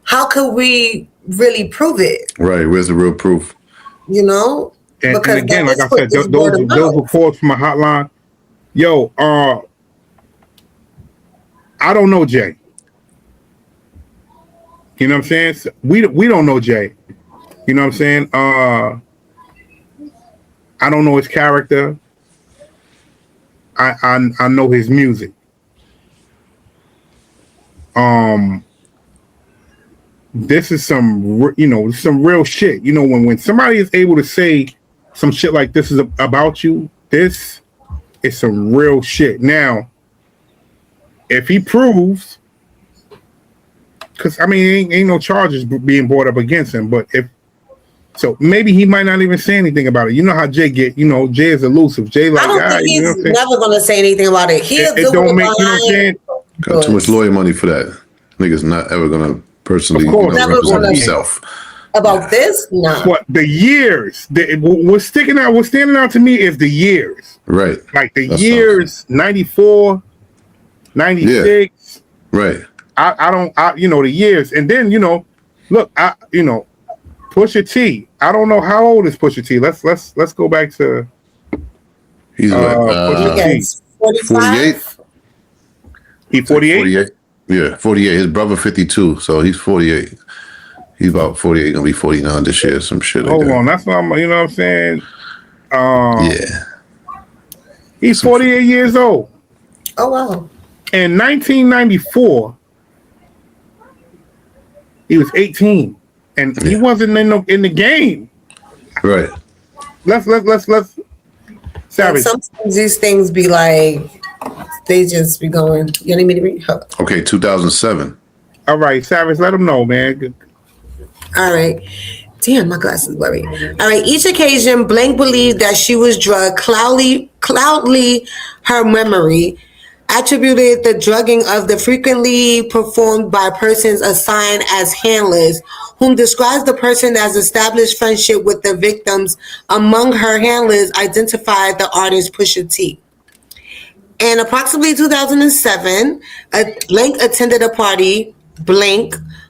how could we really prove it? Right. Where's the real proof? And again, like I said, those reports from a hotline. Yo, I don't know Jay. You know what I'm saying? So we don't know Jay. You know what I'm saying? I don't know his character. I know his music. This is some real shit. When somebody is able to say some shit like this is about you, this is some real shit. Now, if he proves, because ain't no charges being brought up against him, but maybe he might not even say anything about it. You know how Jay get. Jay is elusive. Jay like, I don't think he's never gonna say anything about it. It don't make, you know what I'm saying? Got too much lawyer money for that. Nigga's not ever gonna personally represent himself. About this? No. What the years? What's standing out to me is the years. Right. Like the years, 94, 96. Yeah. Right. I don't the years. And then, look, Pusha T. I don't know how old is Pusha T. Let's go back to. He's Pusha T. 48. He 48. 48. Yeah, 48. His brother 52, so he's 48. He's about 48, gonna be 49 this year, some shit like that. Hold on, that's what I'm. You know what I'm saying? Yeah. He's 48 years old. Oh wow. In 1994, he was 18, and he wasn't in the game. Right. Let's. Savage. Sometimes these things be like, they just be going. You need me to read? Okay, 2007. All right, Savage, let him know, man. All right. Damn, my glasses blurry. All right. Each occasion, Blank believed that she was drugged. Cloudly, her memory attributed the drugging of the frequently performed by persons assigned as handlers, whom describes the person as established friendship with the victims. Among her handlers, identified the artist Pusha T. In approximately 2007, Blank attended a party,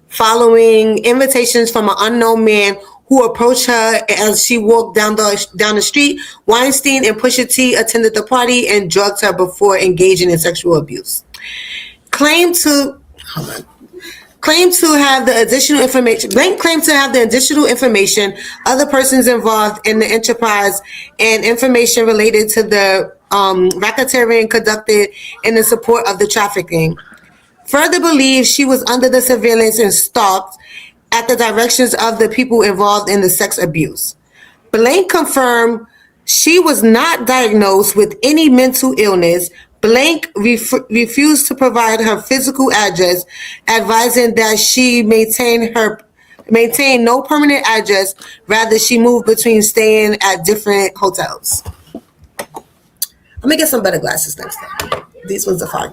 following invitations from an unknown man who approached her as she walked down the street. Weinstein and Pusha T attended the party and drugged her before engaging in sexual abuse. Claimed to have the additional information. Blank claimed to have the additional information, other persons involved in the enterprise, and information related to the racketeering conducted in the support of the trafficking. Further believed she was under the surveillance and stalked at the directions of the people involved in the sex abuse. Blank confirmed she was not diagnosed with any mental illness. Blank refused to provide her physical address, advising that she maintain no permanent address. Rather, she moved between staying at different hotels. I'm gonna get some better glasses next time. These ones are fine.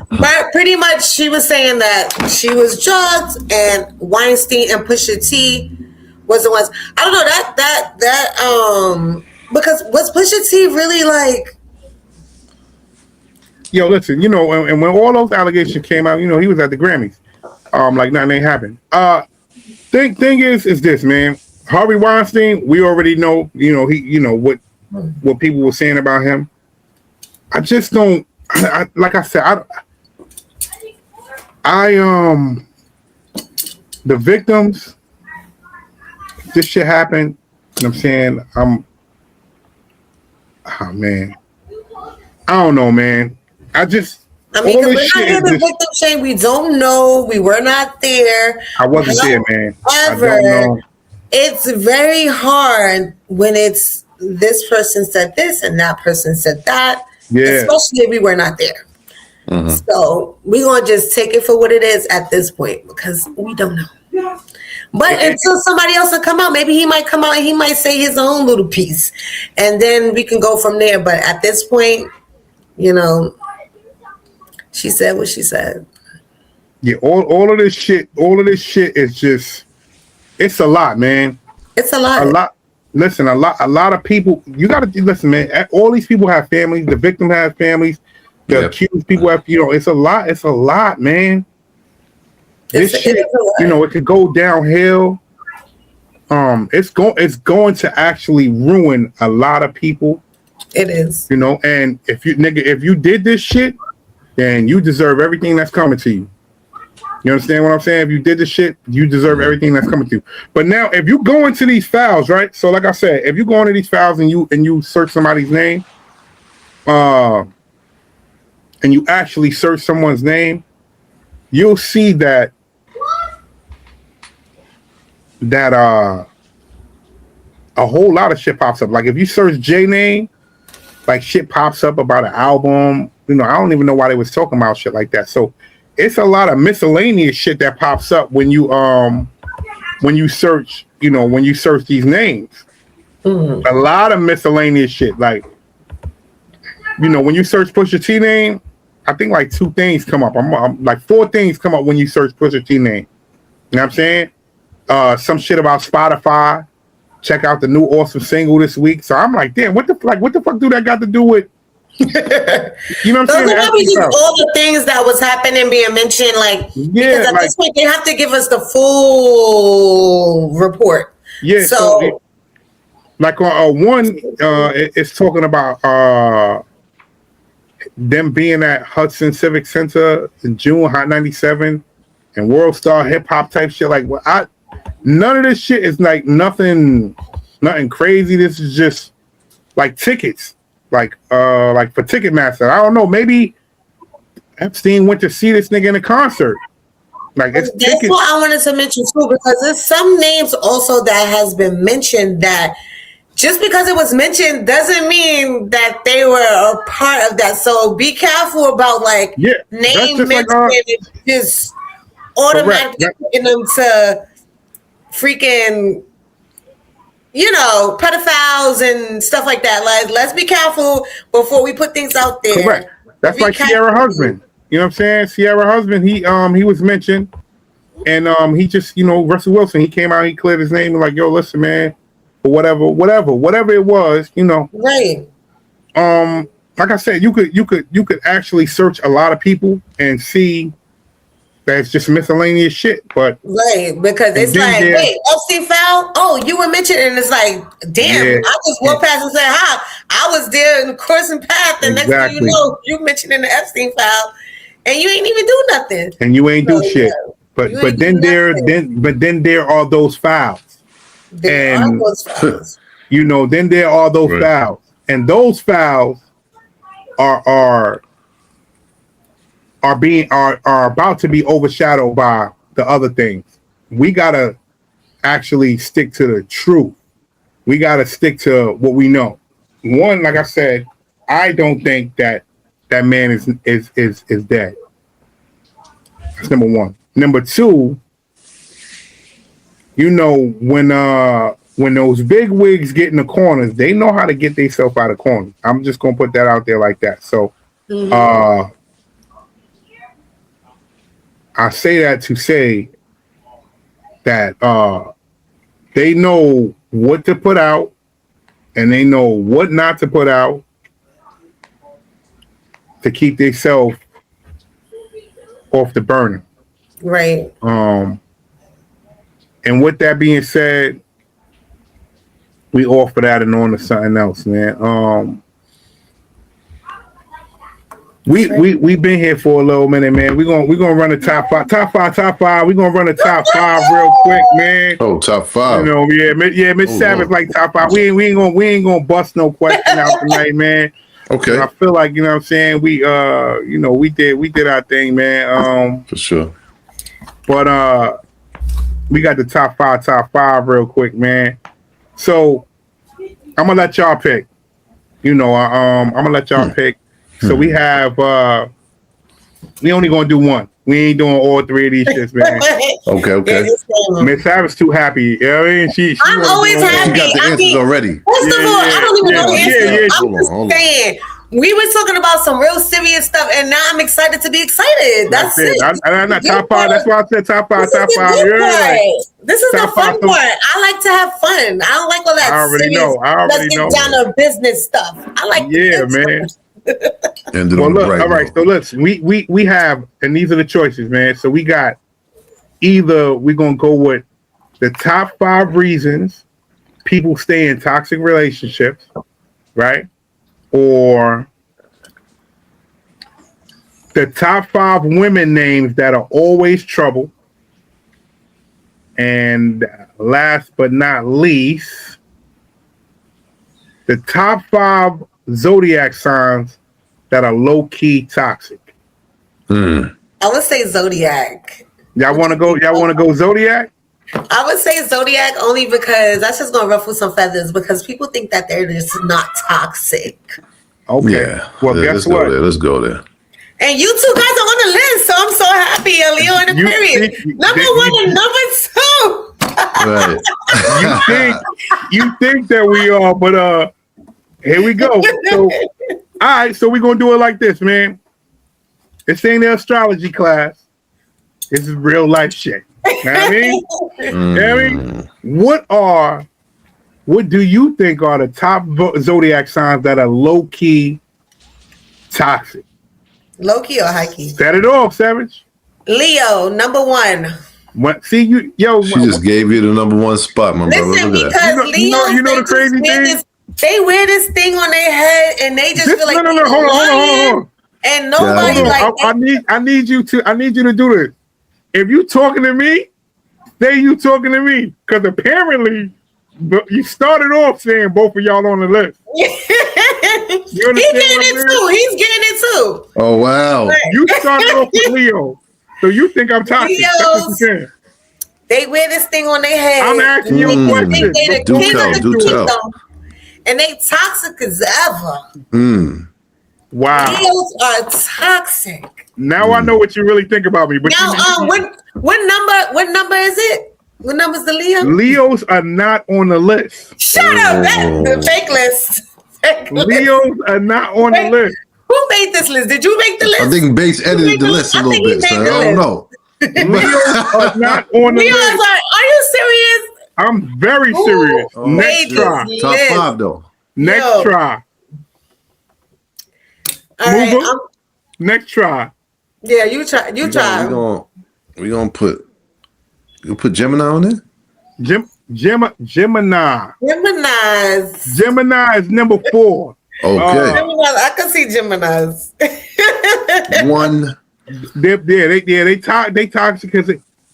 But pretty much she was saying that she was drugged and Weinstein and Pusha T was the ones. I don't know that because was Pusha T really like? Yo, listen, you know, and when all those allegations came out, you know, he was at the Grammys. Like nothing ain't happened. Thing is this, man. Harvey Weinstein, we already know, you know, what people were saying about him. I just don't. Like I said, the victims, this shit happened. You know what I'm saying? Oh man, I don't know, man. I mean, because we're not here to victim shame. We don't know. We were not there. I wasn't there, man. However, I don't know. It's very hard when it's this person said this and that person said that. Yeah. Especially if we were not there. Mm-hmm. So we're going to just take it for what it is at this point because we don't know. But until somebody else will come out, maybe he might come out and he might say his own little piece. And then we can go from there. But at this point, you know, she said what she said. Yeah, all of this shit is just, it's a lot, man. It's a lot. Listen, a lot of people, you got to listen, man. All these people have families. The victim has families. The accused people have, you know, it's a lot, man. This shit, you know, it could go downhill. It's going to actually ruin a lot of people. It is. You know, and if you did this shit, then you deserve everything that's coming to you. You understand what I'm saying? If you did this shit, you deserve everything that's coming to you. But now, if you go into these files, right? So, like I said, if you go into these files and you search somebody's name, and you actually search someone's name, you'll see that a whole lot of shit pops up. Like if you search J name, like shit pops up about an album. You know, I don't even know why they was talking about shit like that. So it's a lot of miscellaneous shit that pops up when you search, you know, when you search these names. Mm-hmm. A lot of miscellaneous shit. Like, you know, when you search Pusha T name, I think like 2 things come up. I'm like 4 things come up when you search Pusha T name. You know what I'm saying? Some shit about Spotify. Check out the new awesome single this week. So I'm like, damn, what the fuck do that got to do with You know what I'm Those saying? are probably just all the things that was happening being mentioned, like, because at this point they have to give us the full report. Yeah, so like one, it's talking about them being at Hudson Civic Center in June, Hot 97, and World Star Hip Hop type shit. Like, none of this shit is like nothing crazy. This is just like tickets, like for Ticketmaster. I don't know. Maybe Epstein went to see this nigga in a concert. Like, it's that's tickets. what I wanted to mention too, because there's some names also that has been mentioned that just because it was mentioned doesn't mean that they were a part of that. So be careful about like name mentioning just automatically putting them to freaking, you know, pedophiles and stuff like that. Like, let's be careful before we put things out there. Correct. That's like Sierra husband. You know what I'm saying? Sierra husband. He was mentioned, and he just, you know, Russell Wilson. He came out. He cleared his name. And like, yo, listen, man, or whatever it was. You know. Right. Like I said, you could actually search a lot of people and see that's just miscellaneous shit. But because it's like, wait, Epstein foul? Oh, you were mentioned, and it's like, damn, I just walked past and said, "Hi, I was there in the crossing path," and next thing you know, you mentioned in the Epstein file, and you ain't even do nothing. And you ain't do shit. But then there are those files. You know, then there are those files, and those files are about to be overshadowed by the other things. We gotta actually stick to the truth. We gotta stick to what we know. One, like I said, I don't think that man is dead. That's number one. Number two, you know, when those big wigs get in the corners, they know how to get themselves out of corners. I'm just gonna put that out there like that. So I say that to say that they know what to put out and they know what not to put out to keep themselves off the burner. Right. And with that being said, we offer that and on to something else, man. We've been here for a little minute, man. We're gonna run the top five. We're gonna run the top five real quick, man. Oh, top five. You know, Miss Savage like top five. We ain't gonna bust no question out tonight, man. Okay. I feel like, you know what I'm saying, we did our thing, man. For sure. But we got the top five real quick, man. So I'm gonna let y'all pick. You know, I'm gonna let y'all pick. So we have we only gonna do one. We ain't doing all three of these shits, man. Okay. Miss Savage too happy. You know what I mean? I'm always happy. She got the answers already. First of all, I don't even know the answers. I'm just saying. We were talking about some real serious stuff, and now I'm excited to be excited. That's it. I'm not top five. That's why I said top five. This is the fun part. I like to have fun. I don't like all that I already serious. know. Let's get down to business stuff. I like man. Well, look, all right. So listen, we have, and these are the choices, man. So we got either we're gonna go with the top 5 reasons people stay in toxic relationships, right? Or the top 5 women names that are always trouble. And last but not least, the top 5 zodiac signs that are low-key toxic. I would say zodiac. Y'all wanna go zodiac? I would say zodiac only because that's just gonna ruffle some feathers because people think that they're just not toxic. Okay. Yeah. Well, guess what? Let's go there. And you two guys are on the list, so I'm so happy. A Leo and Aquarius. Number 1 and number 2. Right. you think that we are, but here we go. So, all right, so we're gonna do it like this, man. This ain't an astrology class. This is real life shit. You know what I mean? You know what I mean? What do you think are the top zodiac signs that are low key Toxic. Low key or high key? Set it off, Savage. Leo, number one. What? See you, yo. She just gave you the number one spot, my brother. Listen, Look at because that. Leos, you know the crazy thing? They wear this thing on their head, and they just feel like no. Hold on. And nobody I need you to do this. If you talking to me, say you talking to me, because apparently you started off saying both of y'all on the list. He's getting it too. Oh wow! You started off with Leo, so you think I'm toxic? That's what you saying. They wear this thing on their head. I'm asking you a question. Do tell. And they toxic as ever. Wow. Leos are toxic. Now I know what you really think about me. But now, what number is it? What number's the Leo? Leos are not on the list. Shut up! That's the fake list. Leos are not on the list. Who made this list? Did you make the list? I think Bates edited the list a little bit, so I don't know. Leos are not on the list. Are you serious? I'm very serious. Next try. Top 5 though. Next try. All right, next try. Yeah, you try. We gonna put Gemini on there? Gemini. Gemini is number 4. Okay. I can see Geminis. One. They toxic because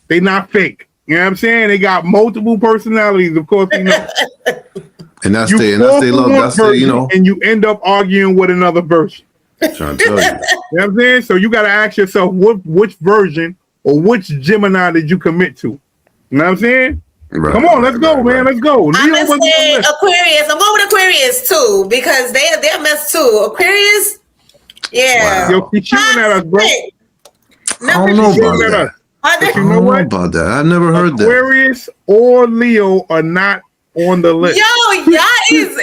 they not fake. You know what I'm saying? They got multiple personalities, of course, you know. And that's their love. That's their, you know. And you end up arguing with another version. Trying to tell you. You know what I'm saying? So you got to ask yourself, which version or which Gemini did you commit to? You know what I'm saying? Right, Come on, let's go, man. Let's go. I'm gonna say Aquarius. I'm going with Aquarius too because they're a mess too. Aquarius, yeah. Wow. Yo, keep shooting at us, bro. I don't know about that. But you know what? About that, I never heard that. Aquarius or Leo are not on the list. Yo, y'all is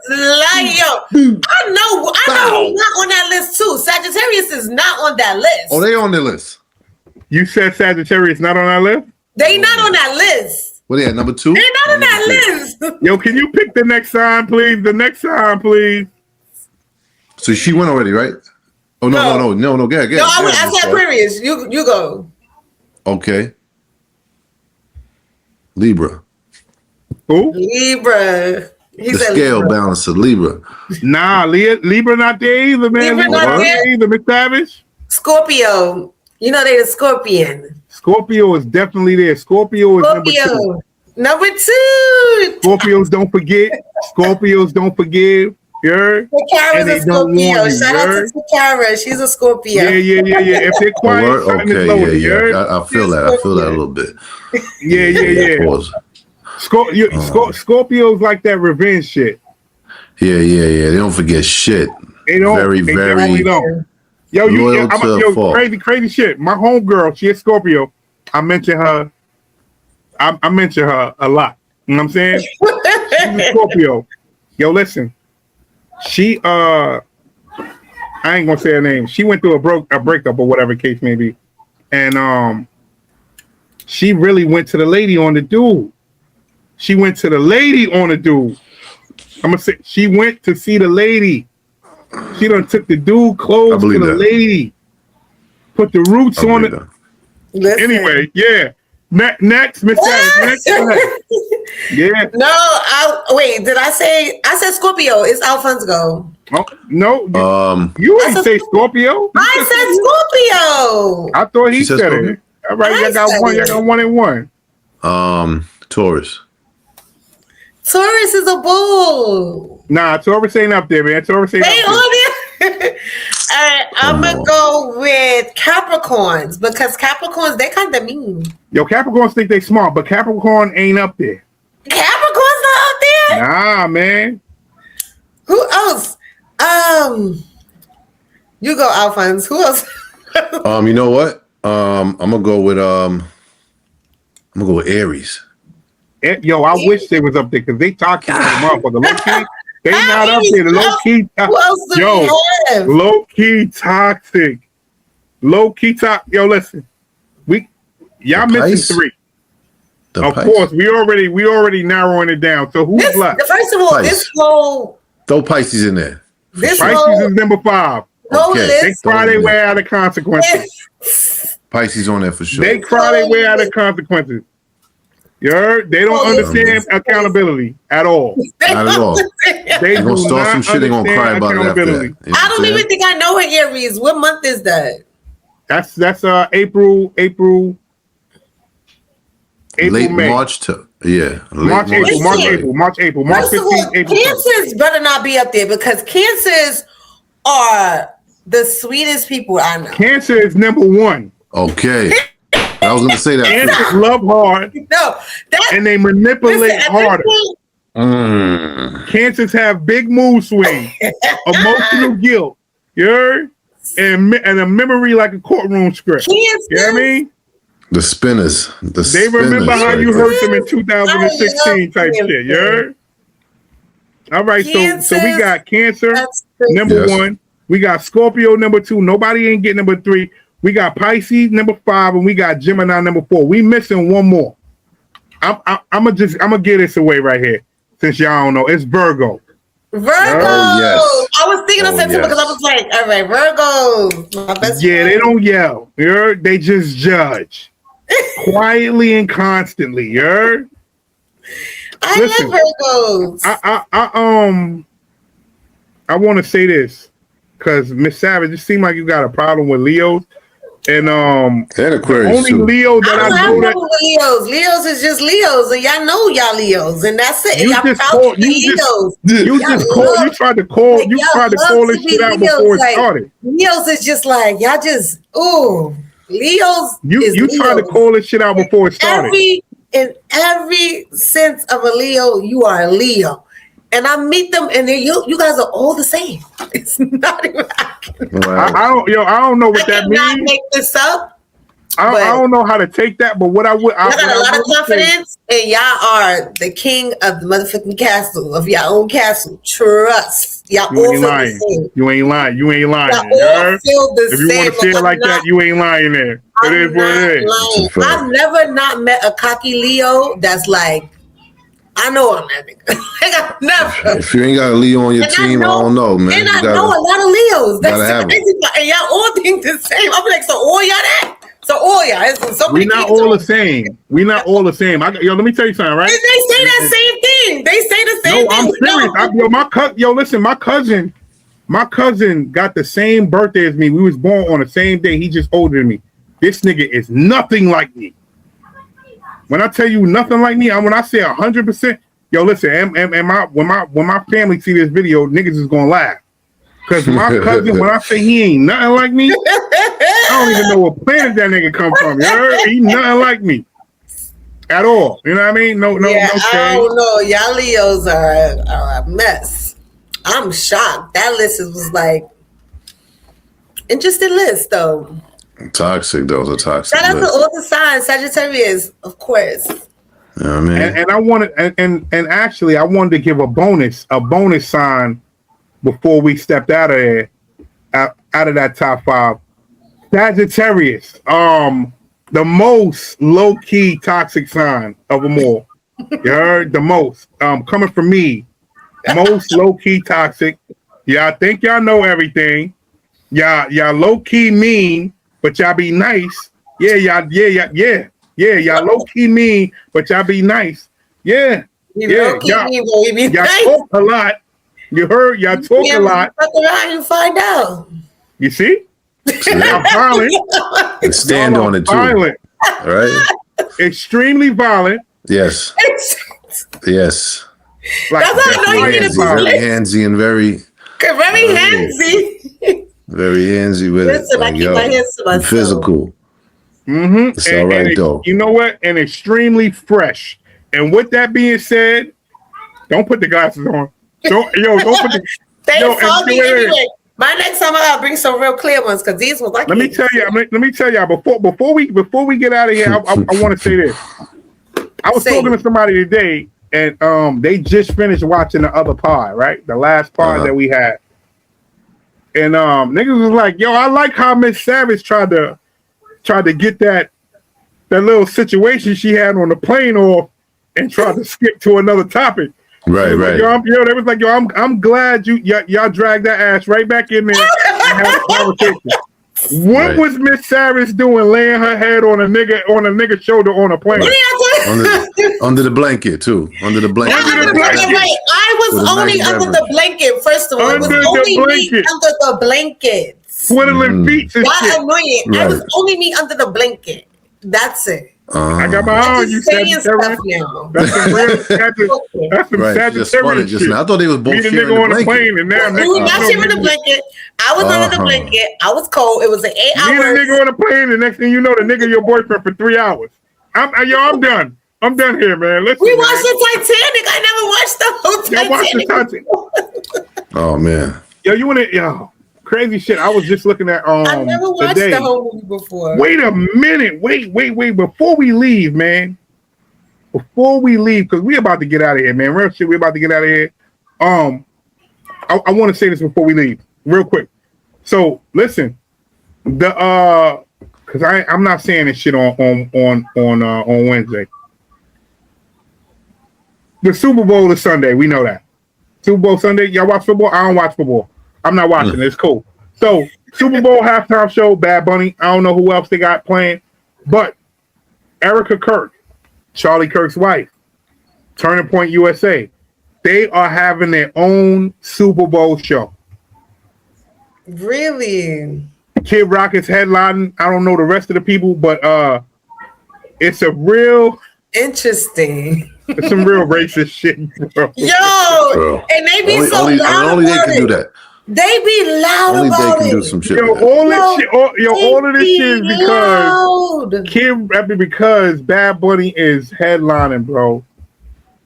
lying. Yo, I know who's not on that list too. Sagittarius is not on that list. Oh, they on the list. You said Sagittarius not on that list? They not on that list. What are they at, number 2? They're not on that list. Yo, can you pick the next sign, please? The next sign, please. So she went already, right? Oh no. Get. No, I said Aquarius. You go. Okay. Libra. Who? Libra. The scale Libra. balancer, Libra. Nah, Libra not there either, man. Libra not there either, Miss Savage. Scorpio. You know they the Scorpion. Scorpio is definitely there. Scorpio is number 2. Number 2. Scorpios don't forget. Scorpios don't forgive. Takara's a Scorpio. Shout out to Takara. She's a Scorpio. Yeah. If they're quiet, something is loaded. I feel that. I feel that a little bit. Yeah. Scorpios like that revenge shit. Yeah. They don't forget shit. They don't. Very. Don't. Yo, crazy shit. My homegirl, she is Scorpio. I mention her. I mention her a lot. You know what I'm saying? She's a Scorpio. Yo, listen. She I ain't gonna say her name. She went through a breakup or whatever case may be, and she really went to the lady on the dude. I'm gonna say she went to see the lady. She done took the dude clothes to the lady, put the roots on it. Anyway, yeah. Next, Miss Next. Yeah. No, wait. Did I said Scorpio? It's Alfonso. Oh, no. You didn't say Scorpio. I said Scorpio. I thought he said it. All right, y'all got 1 and 1. Taurus. Taurus is a bull. Nah, Taurus ain't up there, man. Taurus ain't up there. All right, I'm gonna go with Capricorns because Capricorns they kind of mean. Yo, Capricorns think they smart, but Capricorn ain't up there. Capricorn's not up there. Nah, man. Who else? You go, Alphonse. Who else? You know what? I'm gonna go with Aries. Yo, I wish they was up there because they talking like a motherfucker. Low key, they not up there. Low key. Who else do we have? Low key toxic. Low key toxic. Yo, listen. Y'all missing 3. Of course, we already narrowing it down. So who's left? First of all, this whole throw Pisces in there. Pisces is number 5. whole Okay. list. They cry their way out of consequences. Pisces on there for sure. They cry their way out of consequences. You heard? They don't understand accountability at all. Not at all. They gonna do start some not shit. They gonna cry understand about it after that. accountability. You know I what don't I'm even saying? think I know an Aries. What month is that? That's April, Late May. March to late March, April. March First of 15th, all, April 1st. Cancers better not be up there because Cancers are the sweetest people I know. Cancer is number one. Okay. I was gonna say that. Cancers love hard. No, and they manipulate harder. Cancers have big mood swings, emotional guilt, you heard? And a memory like a courtroom script. You know what I mean? The spinners. They remember how you hurt them in 2016 type shit, you heard? All right, so we got Cancer, number one. We got Scorpio, number 2. Nobody ain't getting number 3. We got Pisces, number 5, and we got Gemini, number 4. We missing one more. I'm gonna get this away right here, since y'all don't know. It's Virgo. Virgo. Oh, yes. I was thinking of September because I was like, all right, Virgo. My best friend. They don't yell. You heard? They just judge quietly and constantly. You heard? Listen, love Virgos. I want to say this because Miss Savage, it seems like you got a problem with Leos. And Aquarius only too. Leo that I know that Leos is just Leos, and y'all know y'all Leos, and that's it. You tried to call this shit out before it started. Leos is just like y'all just Leos. You tried to call this shit out before it started. In every sense of a Leo, you are a Leo. And I meet them, and you guys are all the same. It's not even. I don't know what that means. I cannot make this up. I don't know how to take that, but what I would, I got a lot of confidence, and y'all are the king of the motherfucking castle of your own castle. Trust, y'all all feel the same. You ain't lying. Y'all all feel the if you want to say it like that, you ain't lying there. It is what it is. I've never not met a cocky Leo that's like, I know I'm that nigga. Like, never. If you ain't got a Leo on your team, I don't know, man. And I know a lot of Leos. That's the crazy. And y'all all think the same. I'm like, so all y'all that? So all y'all. We not all the same. We not all the same. Let me tell you something, right? And they say that same thing. They say the same thing. I'm serious. My cousin got the same birthday as me. We was born on the same day. He just older than me. This nigga is nothing like me. When I tell you nothing like me, when I say 100%, listen, when my family see this video, niggas is gonna laugh. Cause my cousin, when I say he ain't nothing like me, I don't even know what planet that nigga come from. You heard? He nothing like me at all. You know what I mean? No. I don't know. Y'all Leos are a mess. I'm shocked. That list was like interesting list though. Toxic. Those are toxic. Shout out to all the signs, Sagittarius, of course. You know what I mean? And I wanted, and actually, I wanted to give a bonus sign before we stepped out of there, out of that top 5. Sagittarius, the most low key toxic sign of them all. You heard? The most. Coming from me, most low key toxic. Y'all think y'all know everything. Y'all low key mean. But y'all be nice. Y'all low key mean, but y'all be nice. Y'all talk a lot. You heard? Y'all talk a lot. You find out. You see? Y'all violent. And stand on it too. Violent. All right. Extremely violent. Yes. Yes. Like, that's how I know you need very handsy and very handsy. Very handsy with Listen, it. I keep my hands to myself. Physical. Mm-hmm. It's all right, though. You know what? And extremely fresh. And with that being said, don't put the glasses on. Don't put the. Anyway. My next time I gotta bring some real clear ones because these ones. Let me tell y'all before we get out of here. I want to say this. I was talking to somebody today, and they just finished watching the other pod, right? The last pod that we had. And niggas was like, yo, I like how Miss Savage tried to get that little situation she had on the plane off and tried to skip to another topic. Right. Like, they was like, yo, I'm glad y'all dragged that ass right back in there. have a conversation. What was Miss Savage doing, laying her head on a nigga shoulder on a plane? Under the blanket too. Under the blanket. Right. I was only under the blanket. First of all, it was only me under the blanket. Twiddling feet and Not shit. annoying. Right. I was only me under the blanket. That's it. I got my eye on you, Sagittarius. That's some real that's some Sagittarius shit. I thought they was both me the sharing nigga on the the plane, and now we were not sharing the blanket. I was under the blanket. I was cold. It was an 8 hours. Me the nigga on the plane, the next thing you know, the nigga your boyfriend for 3 hours. I'm done. I'm done here, man. Listen, we watched the Titanic. I never watched the whole Titanic. Y'all watched the Titanic. Oh man. Yo, crazy shit. I was just looking at I never watched the whole movie before. Wait a minute. Wait. Before we leave, man. Because we about to get out of here, man. Real shit, we about to get out of here. I want to say this before we leave, real quick. So listen, because I'm not saying this shit on Wednesday. The Super Bowl is Sunday. We know that. Super Bowl Sunday. Y'all watch football? I don't watch football. I'm not watching. It's cool. So Super Bowl halftime show, Bad Bunny. I don't know who else they got playing, but Erica Kirk, Charlie Kirk's wife, Turning Point USA, they are having their own Super Bowl show. Really? Kid Rock is headlining. I don't know the rest of the people, but it's a real interesting. It's some real racist shit, bro. Yo, and they be so loud only about they can do that. They be loud only about they can it. do some shit. All of this shit is because Bad Bunny is headlining, bro.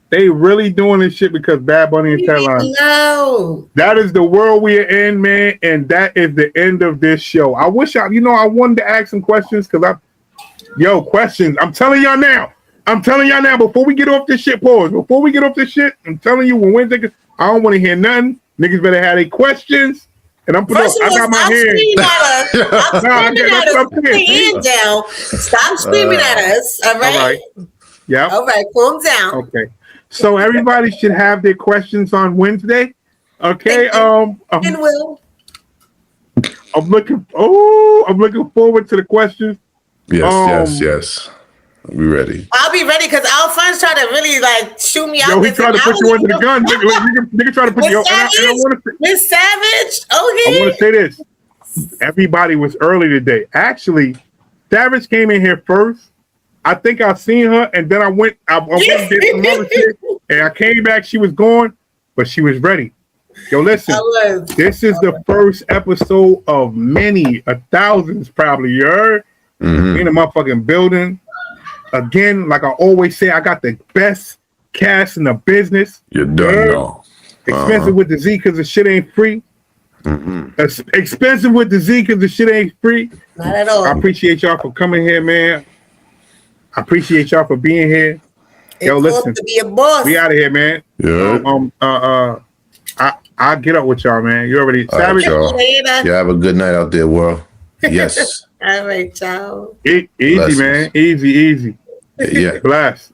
They really doing this shit because Bad Bunny is headlining. That is the world we are in, man, and that is the end of this show. I wish I wanted to ask some questions because questions. I'm telling y'all now. Before we get off this shit, Before we get off this shit, I'm telling you, when Wednesday, I don't want to hear nothing. Niggas better have their questions. And I'm putting. I got my hand. Stop screaming at us. All right. Yeah. All right. Calm down. Okay. So everybody should have their questions on Wednesday. Okay. And will. I'm looking forward to the questions. Yes. We ready? I'll be ready because Alphonse tried to really shoot me out. He tried to put you under the gun. Nigga tried to put you. Miss Savage. Okay. I want to say this. Everybody was early today. Actually, Savage came in here first. I think I seen her, and then I went and did some other shit, and I came back. She was gone, but she was ready. Yo, listen. This is the first episode of many, thousands probably. You heard? In the motherfucking building. Again, like I always say, I got the best cast in the business. You're done, y'all. Expensive with the Z because the shit ain't free. Expensive with the Z because the shit ain't free. Not at all. I appreciate y'all for coming here, man. I appreciate y'all for being here. Yo, listen. To be a boss. We out of here, man. Yeah. I'll get up with y'all, man. You already savage. Right, yeah, have a good night out there, world. Yes. All right, ciao. Easy, man. Easy. Yeah. Blast.